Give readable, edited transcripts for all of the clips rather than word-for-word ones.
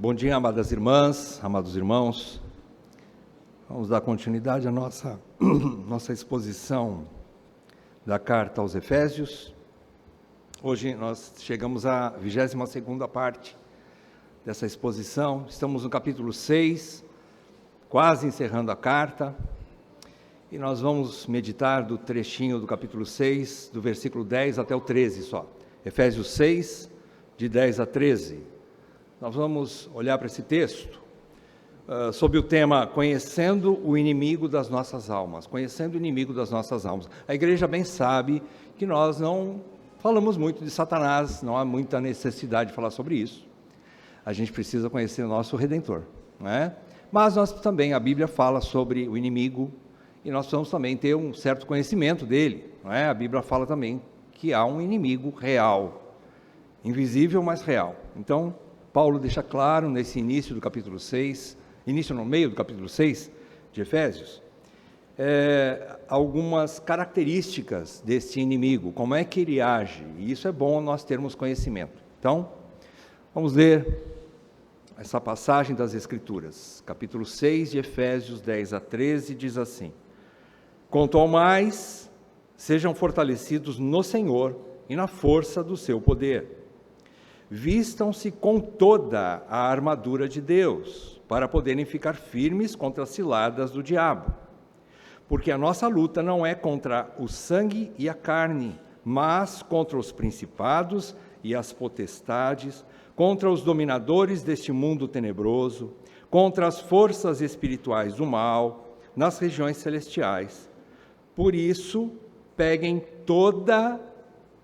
Bom dia, amadas irmãs, amados irmãos. Vamos dar continuidade à nossa exposição da carta aos Efésios. Hoje nós chegamos à 22ª parte dessa exposição. Estamos no capítulo 6, quase encerrando a carta. E nós vamos meditar do trechinho do capítulo 6, do versículo 10 até o 13 só. Efésios 6, de 10 a 13. Nós vamos olhar para esse texto sob o tema Conhecendo o Inimigo das Nossas Almas. Conhecendo o Inimigo das Nossas Almas. A igreja bem sabe que nós não falamos muito de Satanás, não há muita necessidade de falar sobre isso. A gente precisa conhecer o nosso Redentor, não é? Mas nós também, a Bíblia fala sobre o inimigo e nós precisamos também ter um certo conhecimento dele, não é? A Bíblia fala também que há um inimigo real, invisível, mas real. Então, Paulo deixa claro nesse início do capítulo 6, no meio do capítulo 6 de Efésios, algumas características desse inimigo, como é que ele age, e isso é bom nós termos conhecimento. Então, vamos ler essa passagem das Escrituras, capítulo 6 de Efésios 10 a 13, diz assim: Quanto ao mais, sejam fortalecidos no Senhor e na força do seu poder. Vistam-se com toda a armadura de Deus, para poderem ficar firmes contra as ciladas do diabo. Porque a nossa luta não é contra o sangue e a carne, mas contra os principados e as potestades, contra os dominadores deste mundo tenebroso, contra as forças espirituais do mal, nas regiões celestiais. Por isso, peguem toda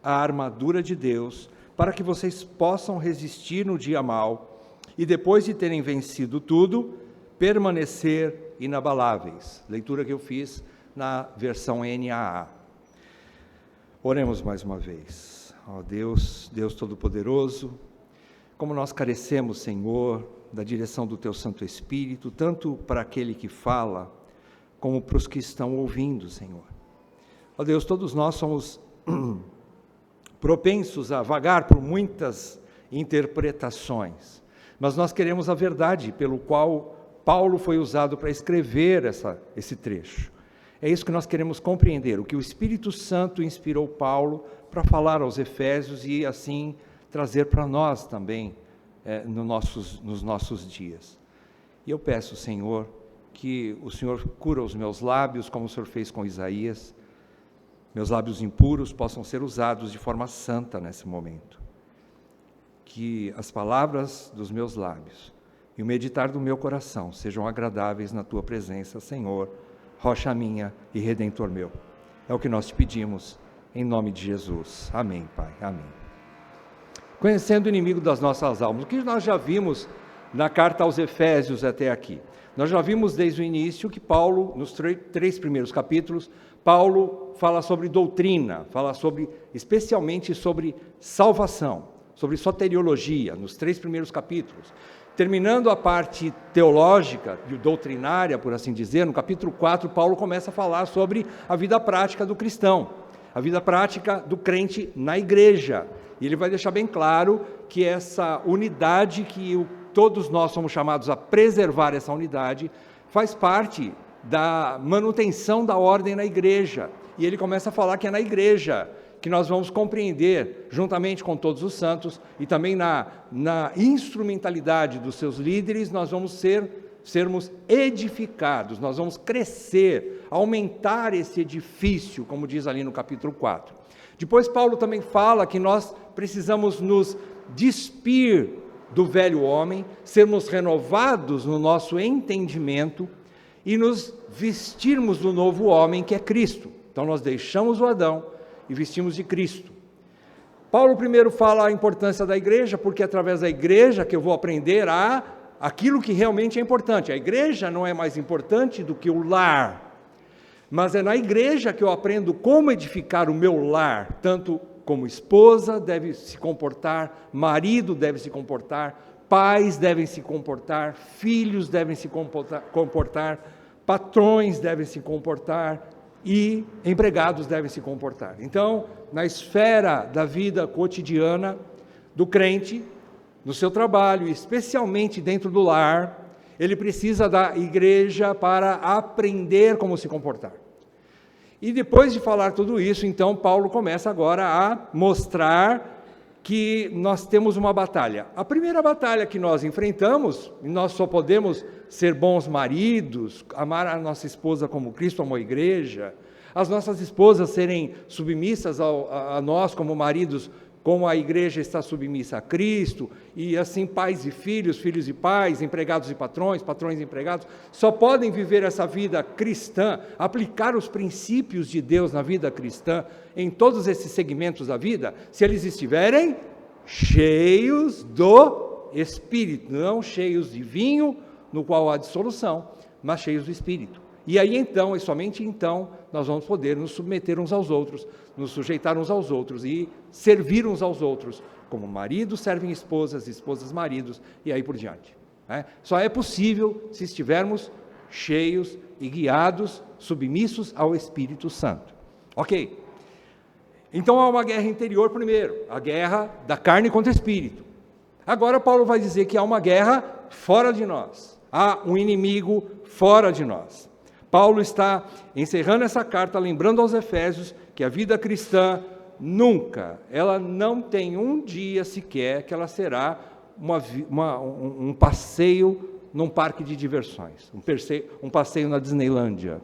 a armadura de Deus, para que vocês possam resistir no dia mau e, depois de terem vencido tudo, permanecer inabaláveis. Leitura que eu fiz na versão NAA. Oremos mais uma vez. Ó Deus, Deus Todo-Poderoso, como nós carecemos, Senhor, da direção do Teu Santo Espírito, tanto para aquele que fala, como para os que estão ouvindo, Senhor. Ó Deus, todos nós somos propensos a vagar por muitas interpretações, mas nós queremos a verdade pelo qual Paulo foi usado para escrever esse trecho. É isso que nós queremos compreender, o que o Espírito Santo inspirou Paulo para falar aos Efésios e assim trazer para nós também nos nossos dias. E eu peço, Senhor, que o Senhor cura os meus lábios, como o Senhor fez com Isaías. Meus lábios impuros possam ser usados de forma santa nesse momento. Que as palavras dos meus lábios e o meditar do meu coração sejam agradáveis na Tua presença, Senhor, rocha minha e Redentor meu. É o que nós te pedimos, em nome de Jesus. Amém, Pai. Amém. Conhecendo o inimigo das nossas almas, o que nós já vimos na carta aos Efésios até aqui? Nós já vimos desde o início que Paulo, nos três primeiros capítulos, Paulo fala sobre doutrina, fala especialmente sobre salvação, sobre soteriologia, nos 3 primeiros capítulos. Terminando a parte teológica, doutrinária, por assim dizer, no capítulo 4, Paulo começa a falar sobre a vida prática do cristão, a vida prática do crente na igreja. E ele vai deixar bem claro que essa unidade, todos nós somos chamados a preservar essa unidade, faz parte da manutenção da ordem na igreja. E ele começa a falar que é na igreja que nós vamos compreender, juntamente com todos os santos, e também na instrumentalidade dos seus líderes, nós vamos sermos edificados, nós vamos crescer, aumentar esse edifício, como diz ali no capítulo 4. Depois Paulo também fala que nós precisamos nos despir do velho homem, sermos renovados no nosso entendimento, e nos vestirmos do novo homem, que é Cristo. Então nós deixamos o Adão e vestimos de Cristo. Paulo primeiro fala a importância da igreja, porque é através da igreja que eu vou aprender aquilo que realmente é importante. A igreja não é mais importante do que o lar, mas é na igreja que eu aprendo como edificar o meu lar, tanto como esposa deve se comportar, marido deve se comportar, pais devem se comportar, filhos devem se comportar, patrões devem se comportar e empregados devem se comportar. Então, na esfera da vida cotidiana do crente, no seu trabalho, especialmente dentro do lar, ele precisa da igreja para aprender como se comportar. E depois de falar tudo isso, então Paulo começa agora a mostrar que nós temos uma batalha. A primeira batalha que nós enfrentamos, e nós só podemos ser bons maridos, amar a nossa esposa como Cristo amou a igreja, as nossas esposas serem submissas a nós como maridos, como a igreja está submissa a Cristo, e assim pais e filhos, filhos e pais, empregados e patrões, patrões e empregados, só podem viver essa vida cristã, aplicar os princípios de Deus na vida cristã, em todos esses segmentos da vida, se eles estiverem cheios do Espírito, não cheios de vinho, no qual há dissolução, mas cheios do Espírito. E aí então, e somente então, nós vamos poder nos submeter uns aos outros, nos sujeitar uns aos outros e servir uns aos outros, como maridos servem esposas, esposas maridos, e aí por diante. Só é possível se estivermos cheios e guiados, submissos ao Espírito Santo. Ok. Então há uma guerra interior primeiro, a guerra da carne contra o Espírito. Agora Paulo vai dizer que há uma guerra fora de nós, há um inimigo fora de nós. Paulo está encerrando essa carta, lembrando aos Efésios que a vida cristã nunca, ela não tem um dia sequer que ela será um passeio num parque de diversões, um passeio na Disneylândia.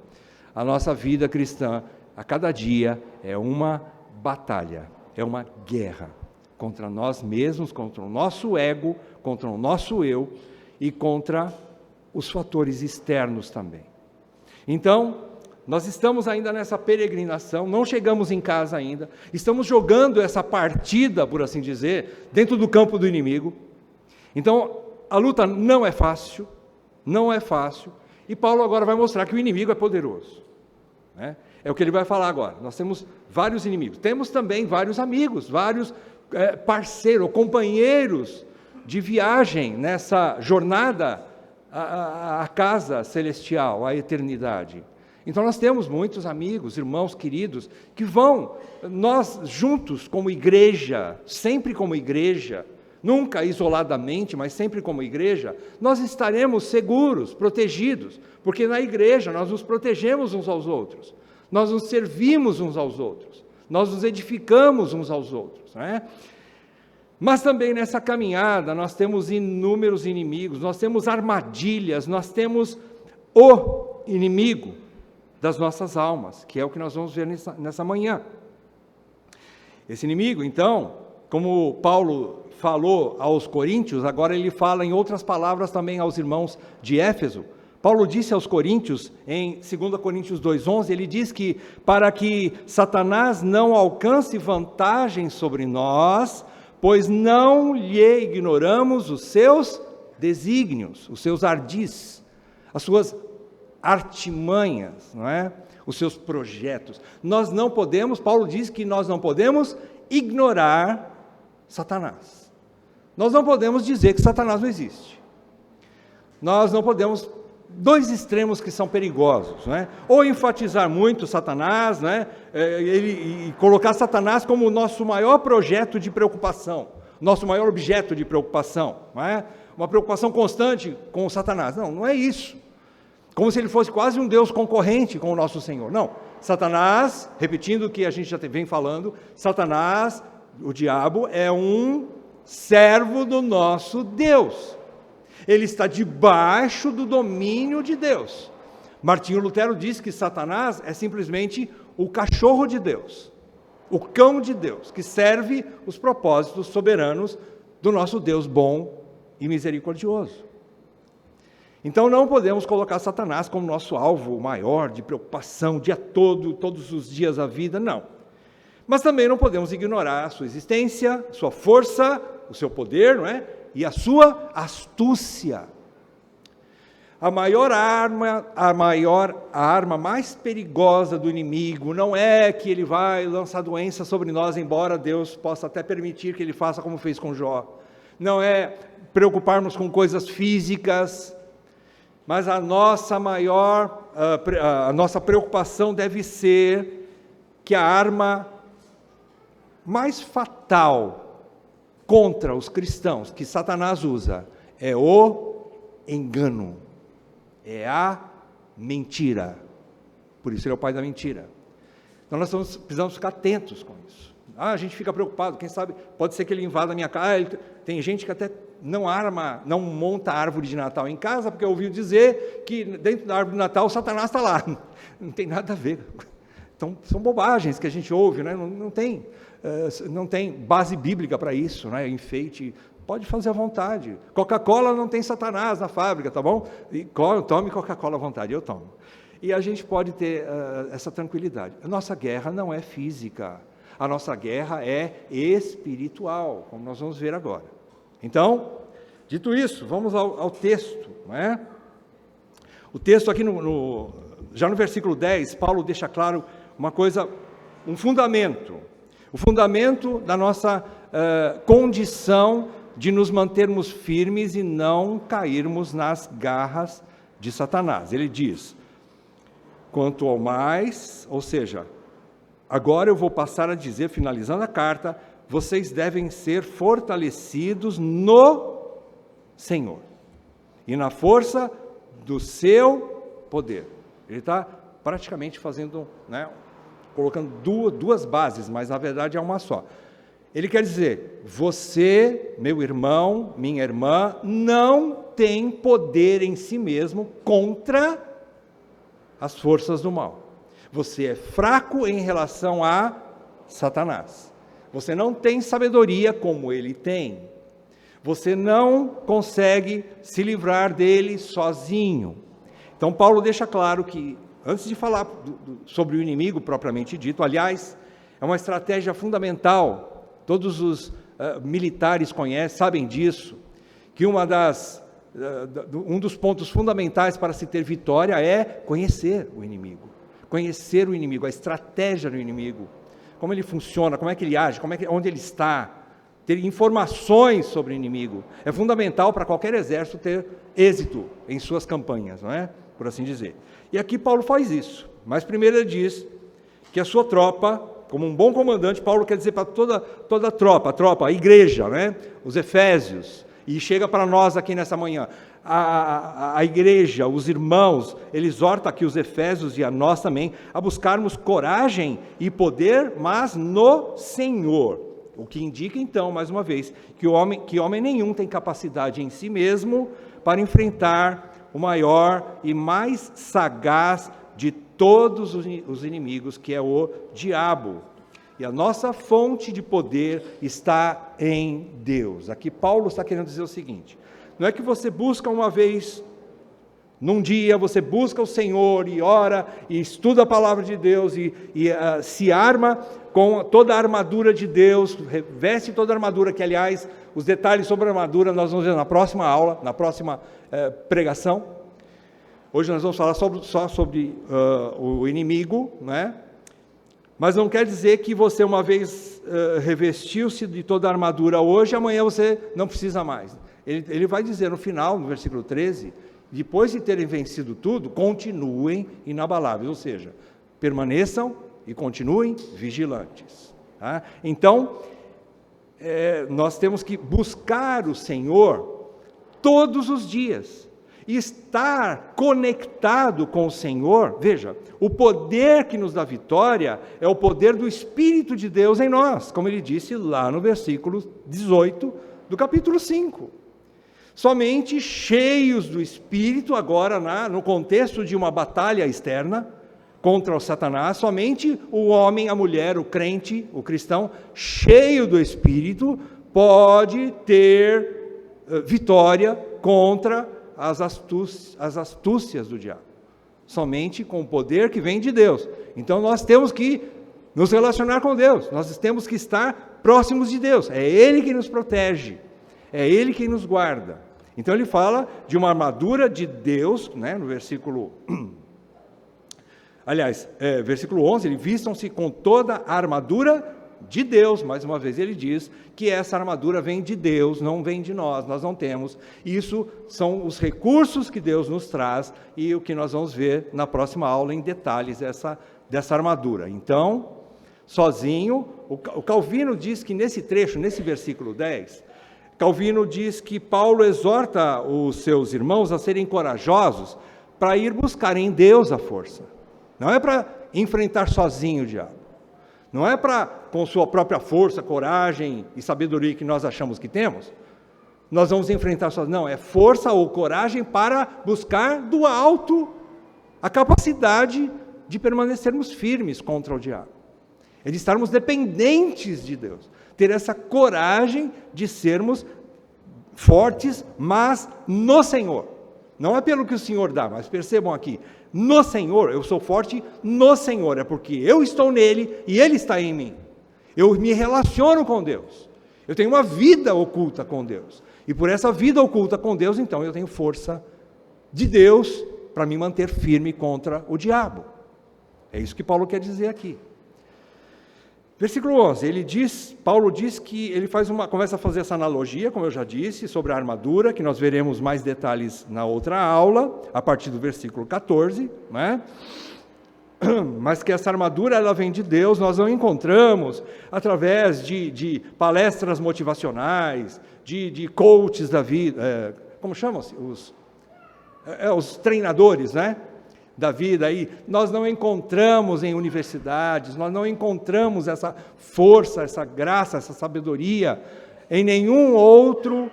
A nossa vida cristã, a cada dia, é uma batalha, é uma guerra contra nós mesmos, contra o nosso ego, contra o nosso eu e contra os fatores externos também. Então, nós estamos ainda nessa peregrinação, não chegamos em casa ainda, estamos jogando essa partida, por assim dizer, dentro do campo do inimigo. Então, a luta não é fácil, e Paulo agora vai mostrar que o inimigo é poderoso. É o que ele vai falar agora. Nós temos vários inimigos, temos também vários amigos, vários parceiros, companheiros de viagem nessa jornada à casa celestial, à eternidade. Então nós temos muitos amigos, irmãos queridos, que vão, nós juntos como igreja, sempre como igreja, nunca isoladamente, mas sempre como igreja, nós estaremos seguros, protegidos, porque na igreja nós nos protegemos uns aos outros, nós nos servimos uns aos outros, nós nos edificamos uns aos outros, não é? Mas também nessa caminhada nós temos inúmeros inimigos, nós temos armadilhas, nós temos o inimigo das nossas almas, que é o que nós vamos ver nessa manhã. Esse inimigo, então, como Paulo falou aos coríntios, agora ele fala em outras palavras também aos irmãos de Éfeso. Paulo disse aos coríntios, em 2 Coríntios 2,11, ele diz que para que Satanás não alcance vantagem sobre nós, pois não lhe ignoramos os seus desígnios, os seus ardis, as suas artimanhas, não é? Os seus projetos. Nós não podemos, Paulo diz que nós não podemos ignorar Satanás. Nós não podemos dizer que Satanás não existe. Nós não podemos, dois extremos que são perigosos, não é? Ou enfatizar muito Satanás, né? E colocar Satanás como o nosso maior projeto de preocupação, nosso maior objeto de preocupação, não é? Uma preocupação constante com o Satanás. Não, não é isso. Como se ele fosse quase um Deus concorrente com o nosso Senhor. Não, Satanás, repetindo o que a gente já vem falando, Satanás, o diabo, é um servo do nosso Deus. Ele está debaixo do domínio de Deus. Martinho Lutero diz que Satanás é simplesmente o cachorro de Deus, o cão de Deus, que serve os propósitos soberanos do nosso Deus bom e misericordioso. Então não podemos colocar Satanás como nosso alvo maior de preocupação o dia todo, todos os dias da vida, não. Mas também não podemos ignorar a sua existência, sua força, o seu poder, não é? E a sua astúcia. A arma mais perigosa do inimigo não é que ele vai lançar doença sobre nós, embora Deus possa até permitir que ele faça como fez com Jó. Não é preocuparmos com coisas físicas, mas a nossa preocupação deve ser que a arma mais fatal contra os cristãos que Satanás usa é o engano, é a mentira. Por isso ele é o pai da mentira. Então nós precisamos ficar atentos com isso. A gente fica preocupado, quem sabe, pode ser que ele invada a minha casa. Tem gente que até não monta árvore de Natal em casa, porque ouviu dizer que dentro da árvore de Natal o Satanás está lá. Não tem nada a ver. Então, são bobagens que a gente ouve, né? Não tem base bíblica para isso, né? Enfeite, pode fazer à vontade. Coca-Cola não tem Satanás na fábrica, tá bom? E tome Coca-Cola à vontade, eu tomo. E a gente pode ter essa tranquilidade. A nossa guerra não é física, a nossa guerra é espiritual, como nós vamos ver agora. Então, dito isso, vamos ao texto, não é? O texto aqui, já no versículo 10, Paulo deixa claro uma coisa, um fundamento. O fundamento da nossa condição de nos mantermos firmes e não cairmos nas garras de Satanás. Ele diz, quanto ao mais, ou seja, agora eu vou passar a dizer, finalizando a carta, vocês devem ser fortalecidos no Senhor e na força do seu poder. Ele está praticamente fazendo, né, colocando duas bases, mas na verdade é uma só. Ele quer dizer, você, meu irmão, minha irmã, não tem poder em si mesmo contra as forças do mal. Você é fraco em relação a Satanás. Você não tem sabedoria como ele tem. Você não consegue se livrar dele sozinho. Então Paulo deixa claro que, antes de falar sobre o inimigo propriamente dito, aliás, é uma estratégia fundamental, todos os militares conhecem, sabem disso, que um dos pontos fundamentais para se ter vitória é conhecer o inimigo, a estratégia do inimigo, como ele funciona, como é que ele age, onde ele está, ter informações sobre o inimigo, é fundamental para qualquer exército ter êxito em suas campanhas, não é? Por assim dizer. E aqui Paulo faz isso, mas primeiro ele diz que a sua tropa, como um bom comandante, Paulo quer dizer para toda a tropa, a igreja, né? Os efésios, e chega para nós aqui nessa manhã, a igreja, os irmãos, ele exorta aqui os efésios e a nós também, a buscarmos coragem e poder, mas no Senhor, o que indica então, mais uma vez, que homem nenhum tem capacidade em si mesmo para enfrentar o maior e mais sagaz de todos os inimigos, que é o diabo. E a nossa fonte de poder está em Deus. Aqui Paulo está querendo dizer o seguinte, não é que você busca uma vez, num dia, você busca o Senhor e ora, e estuda a palavra de Deus, e se arma com toda a armadura de Deus, veste toda a armadura, que aliás, os detalhes sobre a armadura nós vamos ver na próxima aula, na próxima pregação. Hoje nós vamos falar só sobre o inimigo, né? Mas não quer dizer que você, uma vez revestiu-se de toda a armadura hoje, amanhã você não precisa mais. Ele vai dizer no final, no versículo 13, depois de terem vencido tudo, continuem inabaláveis, ou seja, permaneçam e continuem vigilantes. Tá? Então, nós temos que buscar o Senhor todos os dias. E estar conectado com o Senhor, veja, o poder que nos dá vitória é o poder do Espírito de Deus em nós, como ele disse lá no versículo 18 do capítulo 5. Somente cheios do Espírito, agora no contexto de uma batalha externa contra o Satanás, somente o homem, a mulher, o crente, o cristão, cheio do Espírito, pode ter vitória contra as astúcias do diabo, somente com o poder que vem de Deus. Então nós temos que nos relacionar com Deus, nós temos que estar próximos de Deus, é Ele que nos protege, é Ele que nos guarda. Então ele fala de uma armadura de Deus, né, no versículo, versículo 11, ele vistam-se com toda a armadura de Deus. Mais uma vez ele diz que essa armadura vem de Deus, não vem de nós não temos. Isso são os recursos que Deus nos traz e o que nós vamos ver na próxima aula em detalhes dessa armadura. Então, sozinho. O Calvino diz que nesse trecho, nesse versículo 10, Calvino diz que Paulo exorta os seus irmãos a serem corajosos para ir buscar em Deus a força. Não é para enfrentar sozinho o diabo. Não é para, com sua própria força, coragem e sabedoria que nós achamos que temos, nós vamos enfrentar sozinho. Não, é força ou coragem para buscar do alto a capacidade de permanecermos firmes contra o diabo. É de estarmos dependentes de Deus. Ter essa coragem de sermos fortes, mas no Senhor. Não é pelo que o Senhor dá, mas percebam aqui, no Senhor, eu sou forte no Senhor, é porque eu estou nele e ele está em mim. Eu me relaciono com Deus. Eu tenho uma vida oculta com Deus. E por essa vida oculta com Deus, então, eu tenho força de Deus para me manter firme contra o diabo. É isso que Paulo quer dizer aqui. Versículo 11, Paulo diz que ele começa a fazer essa analogia, como eu já disse, sobre a armadura, que nós veremos mais detalhes na outra aula, a partir do versículo 14, né? Mas que essa armadura, ela vem de Deus, nós não encontramos através de palestras motivacionais, de coaches da vida, como chamam-se? Os treinadores, né? Da vida aí, nós não encontramos em universidades, nós não encontramos essa força, essa graça, essa sabedoria em nenhum outro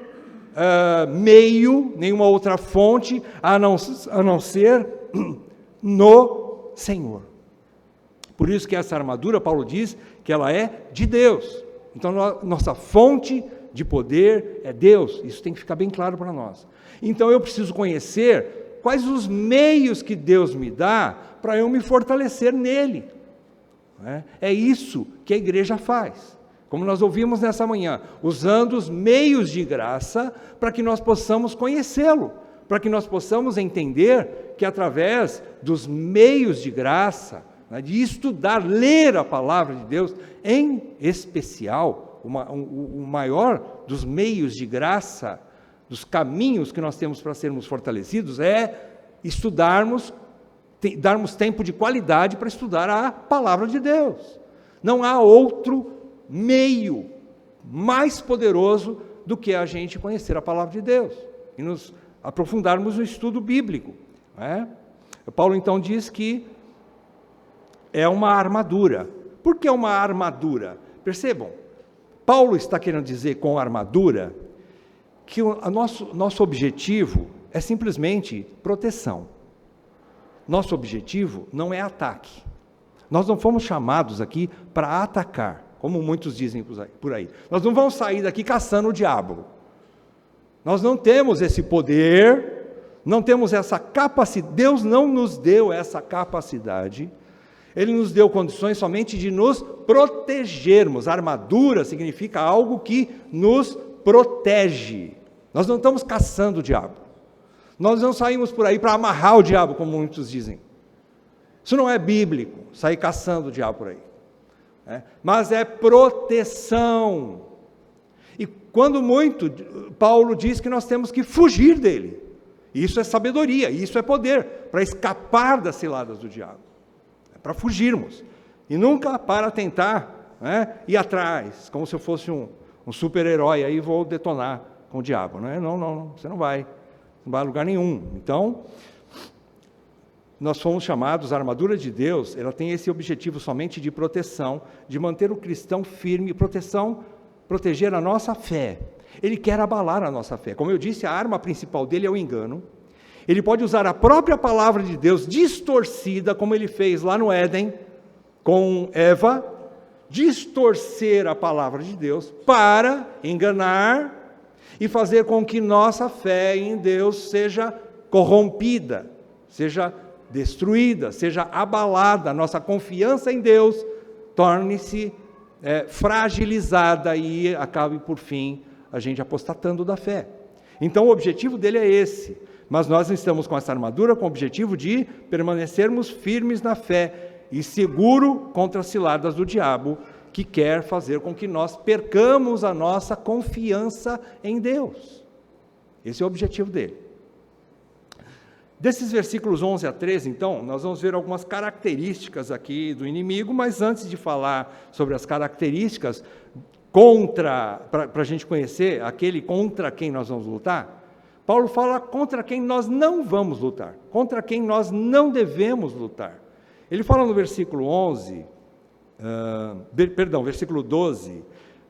meio, nenhuma outra fonte, a não ser no Senhor. Por isso que essa armadura, Paulo diz que ela é de Deus. Então, nossa fonte de poder é Deus. Isso tem que ficar bem claro para nós. Então, eu preciso conhecer quais os meios que Deus me dá para eu me fortalecer nele. É isso que a igreja faz. Como nós ouvimos nessa manhã, usando os meios de graça para que nós possamos conhecê-lo, para que nós possamos entender que através dos meios de graça, de estudar, ler a palavra de Deus, em especial, o maior dos meios de graça, dos caminhos que nós temos para sermos fortalecidos, é estudarmos, darmos tempo de qualidade para estudar a palavra de Deus. Não há outro meio mais poderoso do que a gente conhecer a palavra de Deus e nos aprofundarmos no estudo bíblico. Paulo então diz que é uma armadura. Por que uma armadura? Percebam, Paulo está querendo dizer com armadura que o nosso objetivo é simplesmente proteção. Nosso objetivo não é ataque. Nós não fomos chamados aqui para atacar, como muitos dizem por aí. Nós não vamos sair daqui caçando o diabo. Nós não temos esse poder, não temos essa capacidade. Deus não nos deu essa capacidade. Ele nos deu condições somente de nos protegermos. A armadura significa algo que nos protege. Nós não estamos caçando o diabo. Nós não saímos por aí para amarrar o diabo, como muitos dizem. Isso não é bíblico, sair caçando o diabo por aí. Mas é proteção. E quando muito, Paulo diz que nós temos que fugir dele. Isso é sabedoria, isso é poder, para escapar das ciladas do diabo. É para fugirmos. E nunca para tentar ir atrás, como se eu fosse um super-herói, aí vou detonar com o diabo. Não, você não vai a lugar nenhum. Então, nós fomos chamados, a armadura de Deus, ela tem esse objetivo somente de proteção, de manter o cristão firme, proteger a nossa fé. Ele quer abalar a nossa fé. Como eu disse, a arma principal dele é o engano. Ele pode usar a própria palavra de Deus distorcida, como ele fez lá no Éden, com Eva, distorcer a palavra de Deus para enganar e fazer com que nossa fé em Deus seja corrompida, seja destruída, seja abalada, nossa confiança em Deus torne-se fragilizada e acabe por fim a gente apostatando da fé. Então o objetivo dele é esse, mas nós estamos com essa armadura com o objetivo de permanecermos firmes na fé e seguro contra as ciladas do diabo, que quer fazer com que nós percamos a nossa confiança em Deus. Esse é o objetivo dele. Desses versículos 11 a 13, então, nós vamos ver algumas características aqui do inimigo, mas antes de falar sobre as características, para a gente conhecer aquele contra quem nós vamos lutar, Paulo fala contra quem nós não vamos lutar, contra quem nós não devemos lutar. Ele fala no versículo 12,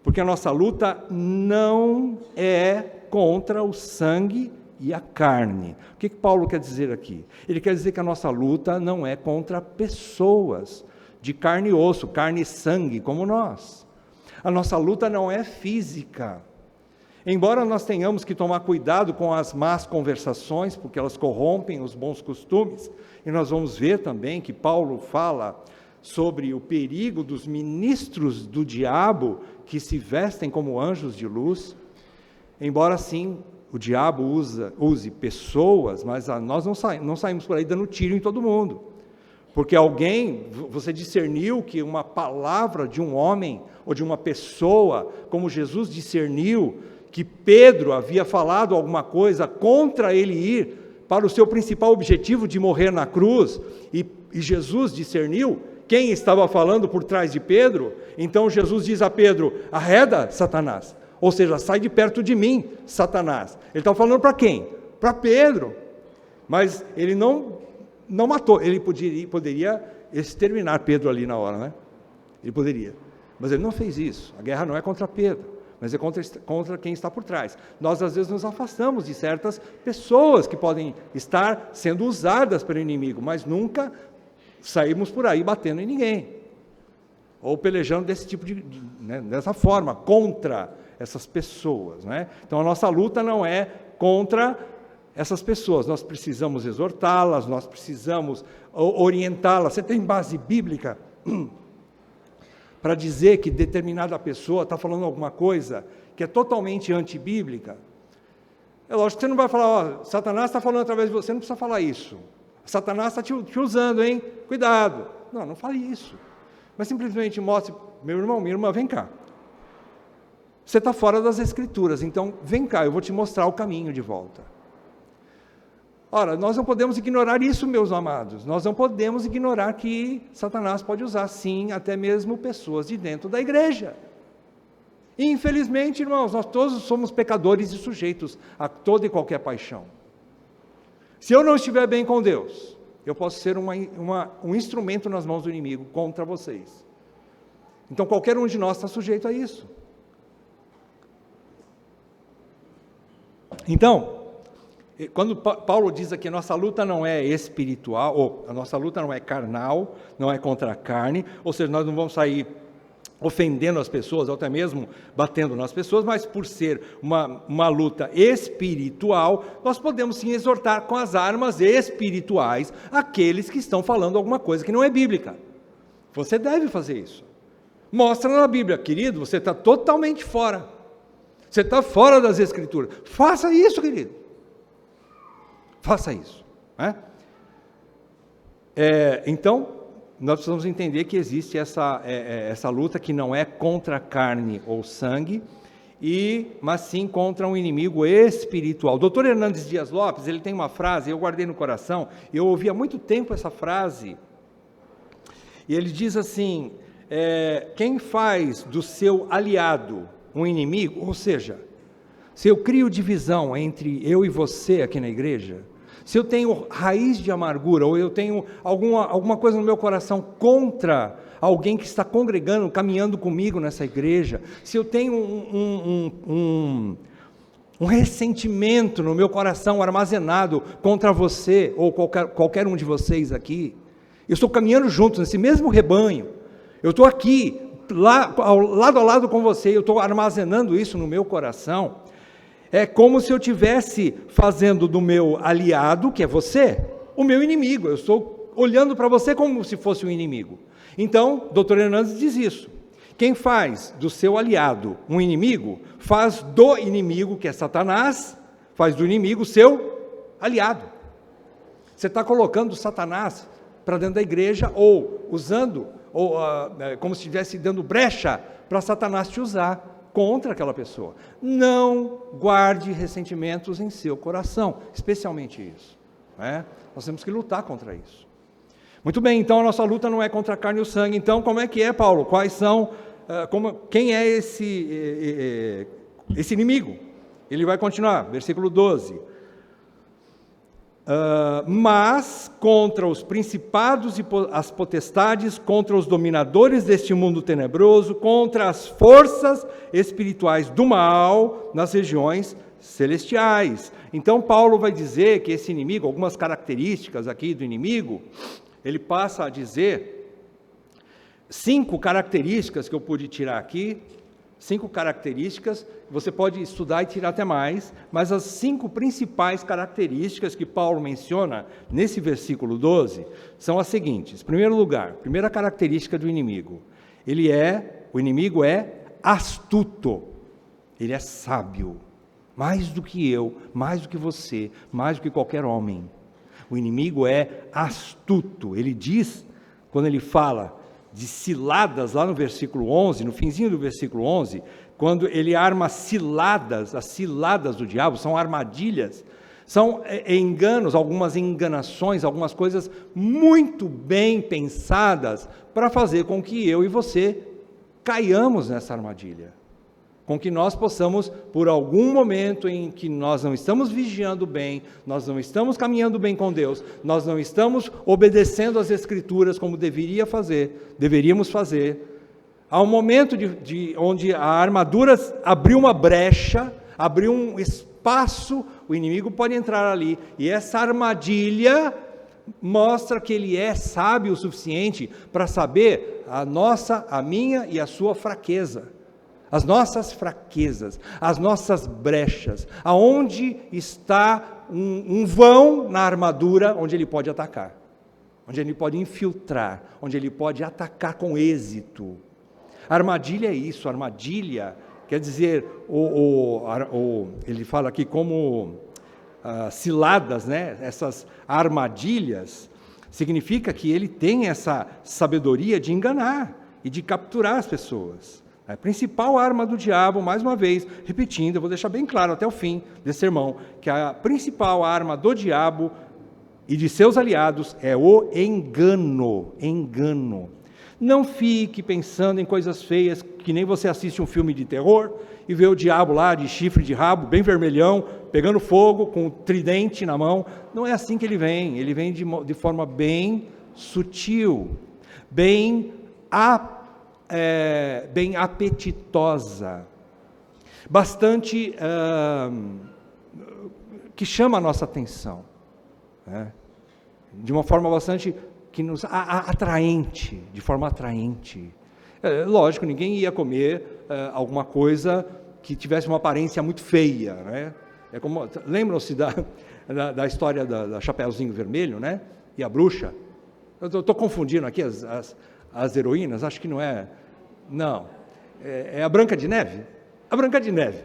porque a nossa luta não é contra o sangue e a carne. O que Paulo quer dizer aqui? Ele quer dizer que a nossa luta não é contra pessoas de carne e osso, carne e sangue, como nós. A nossa luta não é física. Embora nós tenhamos que tomar cuidado com as más conversações, porque elas corrompem os bons costumes, e nós vamos ver também que Paulo fala sobre o perigo dos ministros do diabo que se vestem como anjos de luz. Embora sim o diabo use pessoas, mas nós não saímos por aí dando tiro em todo mundo. Porque você discerniu que uma palavra de um homem ou de uma pessoa, como Jesus discerniu que Pedro havia falado alguma coisa contra ele ir para o seu principal objetivo de morrer na cruz, e Jesus discerniu quem estava falando por trás de Pedro. Então Jesus diz a Pedro: arreda, Satanás, ou seja, sai de perto de mim, Satanás. Ele estava falando para quem? Para Pedro. Mas ele não matou, ele poderia exterminar Pedro ali na hora, né? Ele poderia, mas ele não fez isso. A guerra não é contra Pedro, mas é contra quem está por trás. Nós às vezes nos afastamos de certas pessoas que podem estar sendo usadas pelo inimigo, mas nunca saímos por aí batendo em ninguém, ou pelejando desse tipo dessa forma, contra essas pessoas, né? Então a nossa luta não é contra essas pessoas, nós precisamos exortá-las, nós precisamos orientá-las. Você tem base bíblica para dizer que determinada pessoa está falando alguma coisa que é totalmente antibíblica? É lógico que você não vai falar: Satanás está falando através de você, não precisa falar isso. Satanás está te usando, hein? Cuidado. Não fale isso. Mas simplesmente mostre: meu irmão, minha irmã, vem cá. Você está fora das Escrituras, então vem cá, eu vou te mostrar o caminho de volta. Ora, nós não podemos ignorar isso, meus amados. Nós não podemos ignorar que Satanás pode usar, sim, até mesmo pessoas de dentro da igreja. E, infelizmente, irmãos, nós todos somos pecadores e sujeitos a toda e qualquer paixão. Se eu não estiver bem com Deus, eu posso ser um instrumento nas mãos do inimigo contra vocês. Então, qualquer um de nós está sujeito a isso. Então, quando Paulo diz aqui: a nossa luta não é espiritual, ou a nossa luta não é carnal, não é contra a carne, ou seja, nós não vamos sair ofendendo as pessoas, ou até mesmo batendo nas pessoas, mas por ser uma luta espiritual, nós podemos sim exortar com as armas espirituais aqueles que estão falando alguma coisa que não é bíblica. Você deve fazer isso. Mostra na Bíblia: querido, você está totalmente fora. Você está fora das Escrituras. Faça isso, querido. Faça isso. Né? Então, nós precisamos entender que existe essa luta que não é contra carne ou sangue, mas sim contra um inimigo espiritual. O doutor Hernandes Dias Lopes, ele tem uma frase, eu guardei no coração, eu ouvi há muito tempo essa frase, e ele diz assim: quem faz do seu aliado um inimigo, ou seja, se eu crio divisão entre eu e você aqui na igreja, se eu tenho raiz de amargura, ou eu tenho alguma coisa no meu coração contra alguém que está congregando, caminhando comigo nessa igreja, se eu tenho um ressentimento no meu coração armazenado contra você, ou qualquer um de vocês aqui, eu estou caminhando juntos nesse mesmo rebanho, eu estou aqui, lado a lado com você, eu estou armazenando isso no meu coração, é como se eu estivesse fazendo do meu aliado, que é você, o meu inimigo. Eu estou olhando para você como se fosse um inimigo. Então, doutor Hernandes diz isso: quem faz do seu aliado um inimigo, faz do inimigo, que é Satanás, faz do inimigo seu aliado. Você está colocando Satanás para dentro da igreja, ou usando, como se estivesse dando brecha para Satanás te usar contra aquela pessoa. Não guarde ressentimentos em seu coração, especialmente isso. não é? Nós temos que lutar contra isso. Muito bem, então a nossa luta não é contra a carne e o sangue. Então, como é que é, Paulo? Quais são, quem é esse inimigo? Ele vai continuar, versículo 12. Mas contra os principados e as potestades, contra os dominadores deste mundo tenebroso, contra as forças espirituais do mal nas regiões celestiais. Então Paulo vai dizer que esse inimigo, algumas características aqui do inimigo, ele passa a dizer 5 características que eu pude tirar aqui, 5 características, você pode estudar e tirar até mais, mas as 5 principais características que Paulo menciona nesse versículo 12 são as seguintes. Em primeiro lugar, primeira característica do inimigo, o inimigo é astuto, ele é sábio, mais do que eu, mais do que você, mais do que qualquer homem. O inimigo é astuto, ele diz, quando ele fala de ciladas, lá no versículo 11, no finzinho do versículo 11, quando ele arma ciladas, as ciladas do diabo, são armadilhas, são enganos, algumas enganações, algumas coisas muito bem pensadas para fazer com que eu e você caiamos nessa armadilha. Com que nós possamos, por algum momento em que nós não estamos vigiando bem, nós não estamos caminhando bem com Deus, nós não estamos obedecendo às Escrituras como deveríamos fazer, há um momento onde a armadura abriu uma brecha, abriu um espaço, o inimigo pode entrar ali, e essa armadilha mostra que ele é sábio o suficiente para saber a minha e a sua fraqueza. As nossas fraquezas, as nossas brechas, aonde está um vão na armadura onde ele pode atacar, onde ele pode infiltrar, onde ele pode atacar com êxito. A armadilha é isso, armadilha quer dizer, ele fala aqui como ciladas, né? Essas armadilhas, significa que ele tem essa sabedoria de enganar e de capturar as pessoas. A principal arma do diabo, mais uma vez, repetindo, eu vou deixar bem claro até o fim desse sermão, que a principal arma do diabo e de seus aliados é o engano. Engano. Não fique pensando em coisas feias, que nem você assiste um filme de terror e vê o diabo lá de chifre de rabo, bem vermelhão, pegando fogo, com o tridente na mão. Não é assim que ele vem de forma bem sutil, bem apetitosa, bastante que chama a nossa atenção, né? De uma forma bastante atraente, de forma atraente. Lógico, ninguém ia comer alguma coisa que tivesse uma aparência muito feia, né? Lembram-se da história da Chapeuzinho Vermelho, né? E a bruxa? Eu estou confundindo aqui as heroínas, acho que não é. Não, é a Branca de Neve. A Branca de Neve.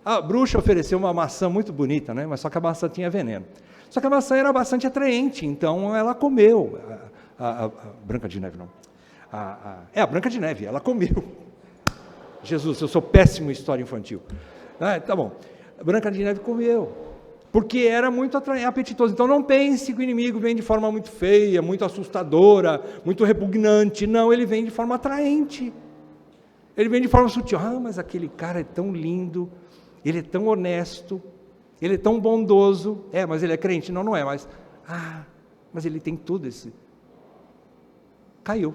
A bruxa ofereceu uma maçã muito bonita, né? Mas só que a maçã tinha veneno. Só que a maçã era bastante atraente, então ela comeu. A Branca de Neve, não. A Branca de Neve, ela comeu. Jesus, eu sou péssimo em história infantil. Tá bom. A Branca de Neve comeu, porque era muito apetitoso. Então não pense que o inimigo vem de forma muito feia, muito assustadora, muito repugnante. Não, ele vem de forma atraente. Ele vem de forma sutil. Mas aquele cara é tão lindo, ele é tão honesto, ele é tão bondoso. Mas ele é crente? Não, não é, mas ele tem tudo esse. Caiu.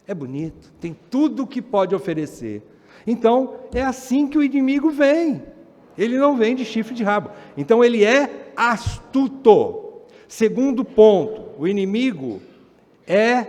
É bonito, tem tudo o que pode oferecer. Então, é assim que o inimigo vem. Ele não vem de chifre de rabo. Então, ele é astuto. Segundo ponto, o inimigo é...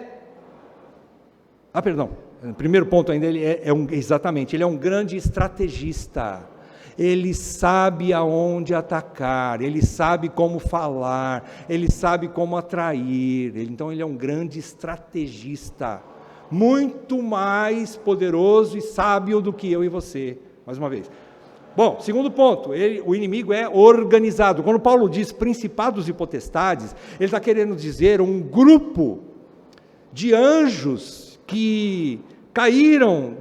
primeiro ponto ainda, ele ele é um grande estrategista. Ele sabe aonde atacar, ele sabe como falar, ele sabe como atrair. Então, ele é um grande estrategista. Muito mais poderoso e sábio do que eu e você, mais uma vez. Bom, segundo ponto, o inimigo é organizado. Quando Paulo diz principados e potestades, ele está querendo dizer um grupo de anjos que caíram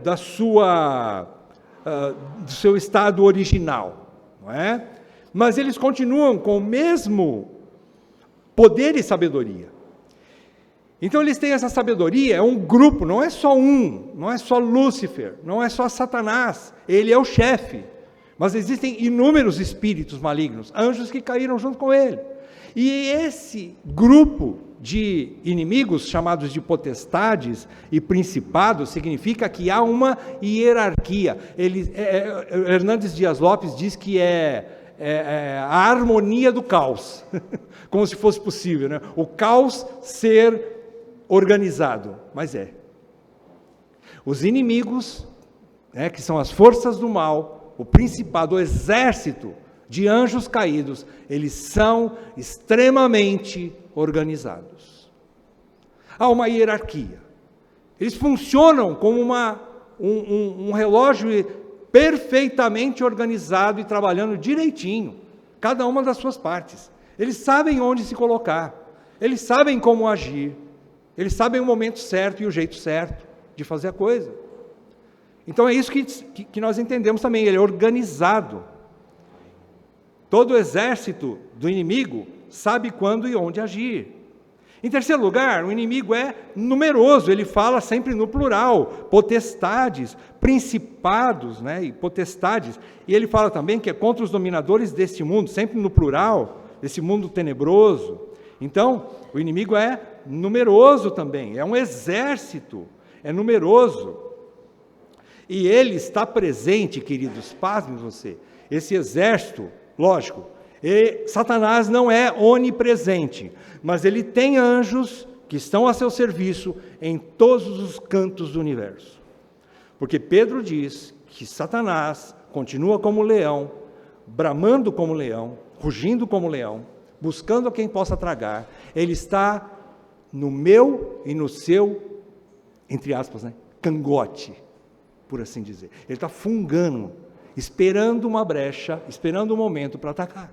do seu estado original, não é? Mas eles continuam com o mesmo poder e sabedoria. Então eles têm essa sabedoria, é um grupo, não é só um, não é só Lúcifer, não é só Satanás, ele é o chefe, mas existem inúmeros espíritos malignos, anjos que caíram junto com ele. E esse grupo de inimigos, chamados de potestades e principados, significa que há uma hierarquia. Hernandes Dias Lopes diz que é a harmonia do caos, como se fosse possível, né? O caos ser organizado, mas é. Os inimigos, que são as forças do mal, o principado, o exército de anjos caídos, eles são extremamente organizados. Há uma hierarquia. Eles funcionam como um relógio perfeitamente organizado e trabalhando direitinho, cada uma das suas partes. Eles sabem onde se colocar, eles sabem como agir, eles sabem o momento certo e o jeito certo de fazer a coisa. Então é isso que nós entendemos também, ele é organizado. Todo o exército do inimigo sabe quando e onde agir. Em terceiro lugar, o inimigo é numeroso, ele fala sempre no plural, potestades, principados, e potestades. E ele fala também que é contra os dominadores deste mundo, sempre no plural, desse mundo tenebroso. Então, o inimigo é numeroso também, é um exército, é numeroso. E ele está presente, queridos, pasmem você, esse exército, lógico, Satanás não é onipresente, mas ele tem anjos que estão a seu serviço em todos os cantos do universo. Porque Pedro diz que Satanás continua como leão, bramando como leão, rugindo como leão, buscando a quem possa tragar. Ele está no meu e no seu, entre aspas, cangote, por assim dizer. Ele está fungando, esperando uma brecha, esperando um momento para atacar.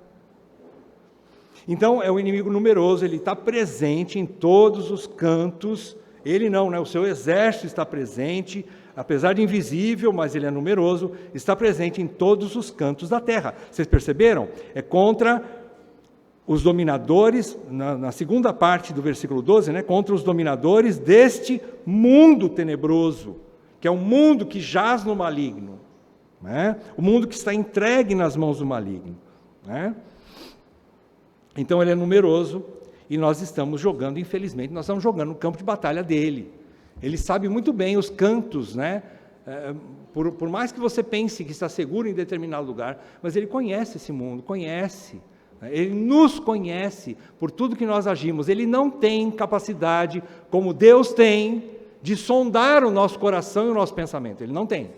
Então, é um inimigo numeroso, ele está presente em todos os cantos, ele não, o seu exército está presente, apesar de invisível, mas ele é numeroso, está presente em todos os cantos da terra. Vocês perceberam? É contra os dominadores, na segunda parte do versículo 12, contra os dominadores deste mundo tenebroso, que é um mundo que jaz no maligno, o mundo que está entregue nas mãos do maligno. Então ele é numeroso e nós estamos jogando, infelizmente, nós estamos jogando no campo de batalha dele. Ele sabe muito bem os cantos, por mais que você pense que está seguro em determinado lugar, mas ele conhece esse mundo, conhece. Ele nos conhece por tudo que nós agimos. Ele não tem capacidade, como Deus tem, de sondar o nosso coração e o nosso pensamento. Ele não tem.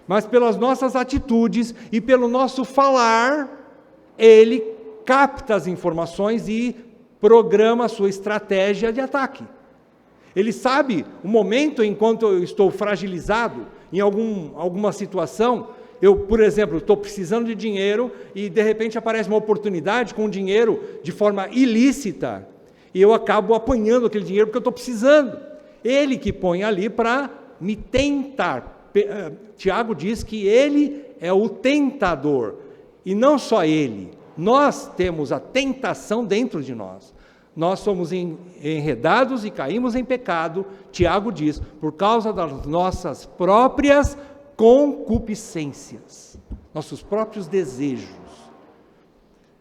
Mas pelas nossas atitudes e pelo nosso falar, ele capta as informações e programa a sua estratégia de ataque. Ele sabe o momento enquanto eu estou fragilizado em alguma situação. Eu, por exemplo, estou precisando de dinheiro e de repente aparece uma oportunidade com dinheiro de forma ilícita e eu acabo apanhando aquele dinheiro porque eu estou precisando. Ele que põe ali para me tentar. Tiago diz que ele é o tentador e não só ele. Nós temos a tentação dentro de nós. Nós somos enredados e caímos em pecado, Tiago diz, por causa das nossas próprias concupiscências, nossos próprios desejos.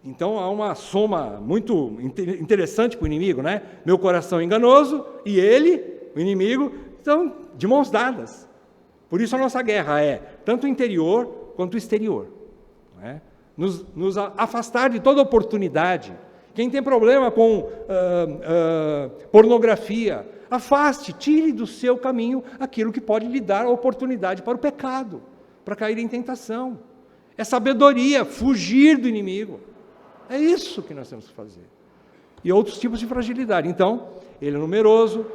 Então há uma soma muito interessante para o inimigo, Meu coração enganoso e ele, o inimigo, estão de mãos dadas. Por isso a nossa guerra é tanto interior quanto exterior. Nos afastar de toda oportunidade. Quem tem problema com pornografia, afaste, tire do seu caminho aquilo que pode lhe dar a oportunidade para o pecado, para cair em tentação. É sabedoria, fugir do inimigo. É isso que nós temos que fazer. E outros tipos de fragilidade. Então, ele é numeroso.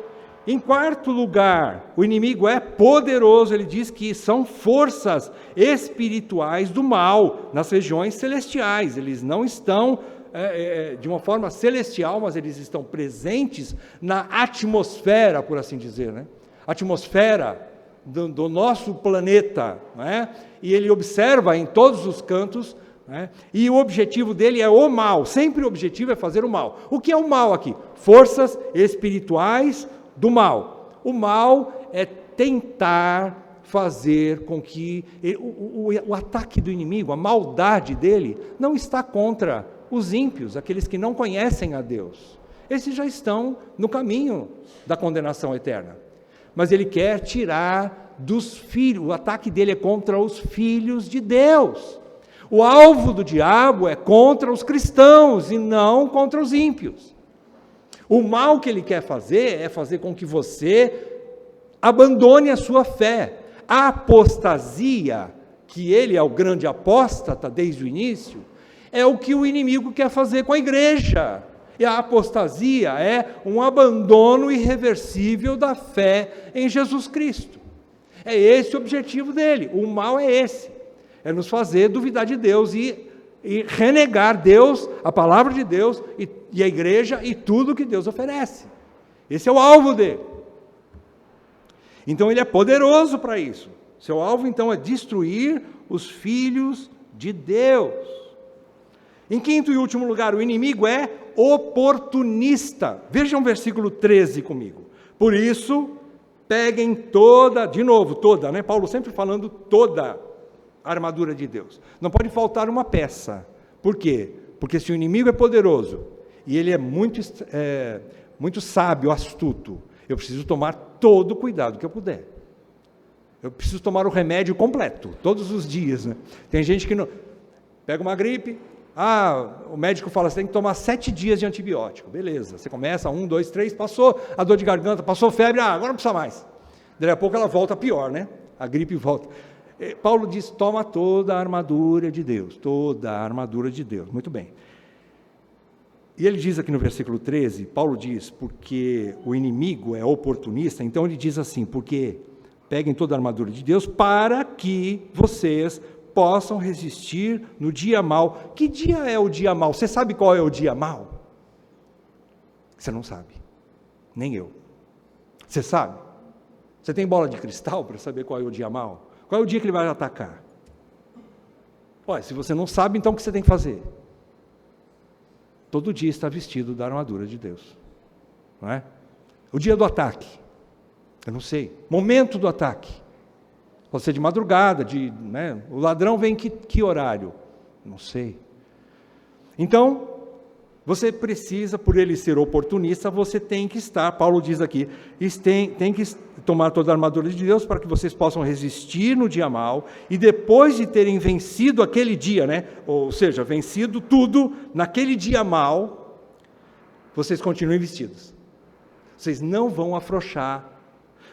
Em quarto lugar, o inimigo é poderoso, ele diz que são forças espirituais do mal nas regiões celestiais, eles não estão de uma forma celestial, mas eles estão presentes na atmosfera, por assim dizer, atmosfera do nosso planeta, e ele observa em todos os cantos né? E o objetivo dele é o mal, sempre o objetivo é fazer o mal. O que é o mal aqui? Forças espirituais do mal. O mal é tentar fazer com que o ataque do inimigo, a maldade dele, não está contra os ímpios, aqueles que não conhecem a Deus. Esses já estão no caminho da condenação eterna. Mas ele quer tirar dos filhos, o ataque dele é contra os filhos de Deus. O alvo do diabo é contra os cristãos e não contra os ímpios. O mal que ele quer fazer é fazer com que você abandone a sua fé. A apostasia, que ele é o grande apóstata desde o início, é o que o inimigo quer fazer com a igreja. E a apostasia é um abandono irreversível da fé em Jesus Cristo. É esse o objetivo dele. O mal é esse. É nos fazer duvidar de Deus e renegar Deus, a palavra de Deus e a igreja e tudo que Deus oferece. Esse é o alvo dele. Então ele é poderoso para isso. Seu alvo então é destruir os filhos de Deus. Em quinto e último lugar, o inimigo é oportunista. Vejam o versículo 13 comigo. Por isso, peguem toda, de novo, toda, né? Paulo sempre falando toda a armadura de Deus. Não pode faltar uma peça. Por quê? Porque se o inimigo é poderoso e ele é muito sábio, astuto, eu preciso tomar todo o cuidado que eu puder. Eu preciso tomar o remédio completo, todos os dias, né? Tem gente que não pega uma gripe, o médico fala, você tem que tomar 7 dias de antibiótico. Beleza, você começa, 1, 2, 3, passou a dor de garganta, passou febre, agora não precisa mais. Daí a pouco ela volta pior, né? A gripe volta. Paulo diz, toma toda a armadura de Deus, toda a armadura de Deus. Muito bem. E ele diz aqui no versículo 13, Paulo diz, porque o inimigo é oportunista, então ele diz assim, porque peguem toda a armadura de Deus para que vocês possam resistir no dia mau. Que dia é o dia mau? Você sabe qual é o dia mau? Você não sabe, nem eu. Você sabe? Você tem bola de cristal para saber qual é o dia mau? Qual é o dia que ele vai atacar? Olha, se você não sabe, então o que você tem que fazer? Todo dia está vestido da armadura de Deus. Não é? O dia do ataque, eu não sei. Momento do ataque. Pode ser de madrugada, né? O ladrão vem em que horário? Não sei. Então, você precisa, por ele ser oportunista, você tem que estar, Paulo diz aqui, tem que tomar toda a armadura de Deus para que vocês possam resistir no dia mau, e depois de terem vencido aquele dia, né? Ou seja, vencido tudo naquele dia mau, vocês continuem vestidos. Vocês não vão afrouxar,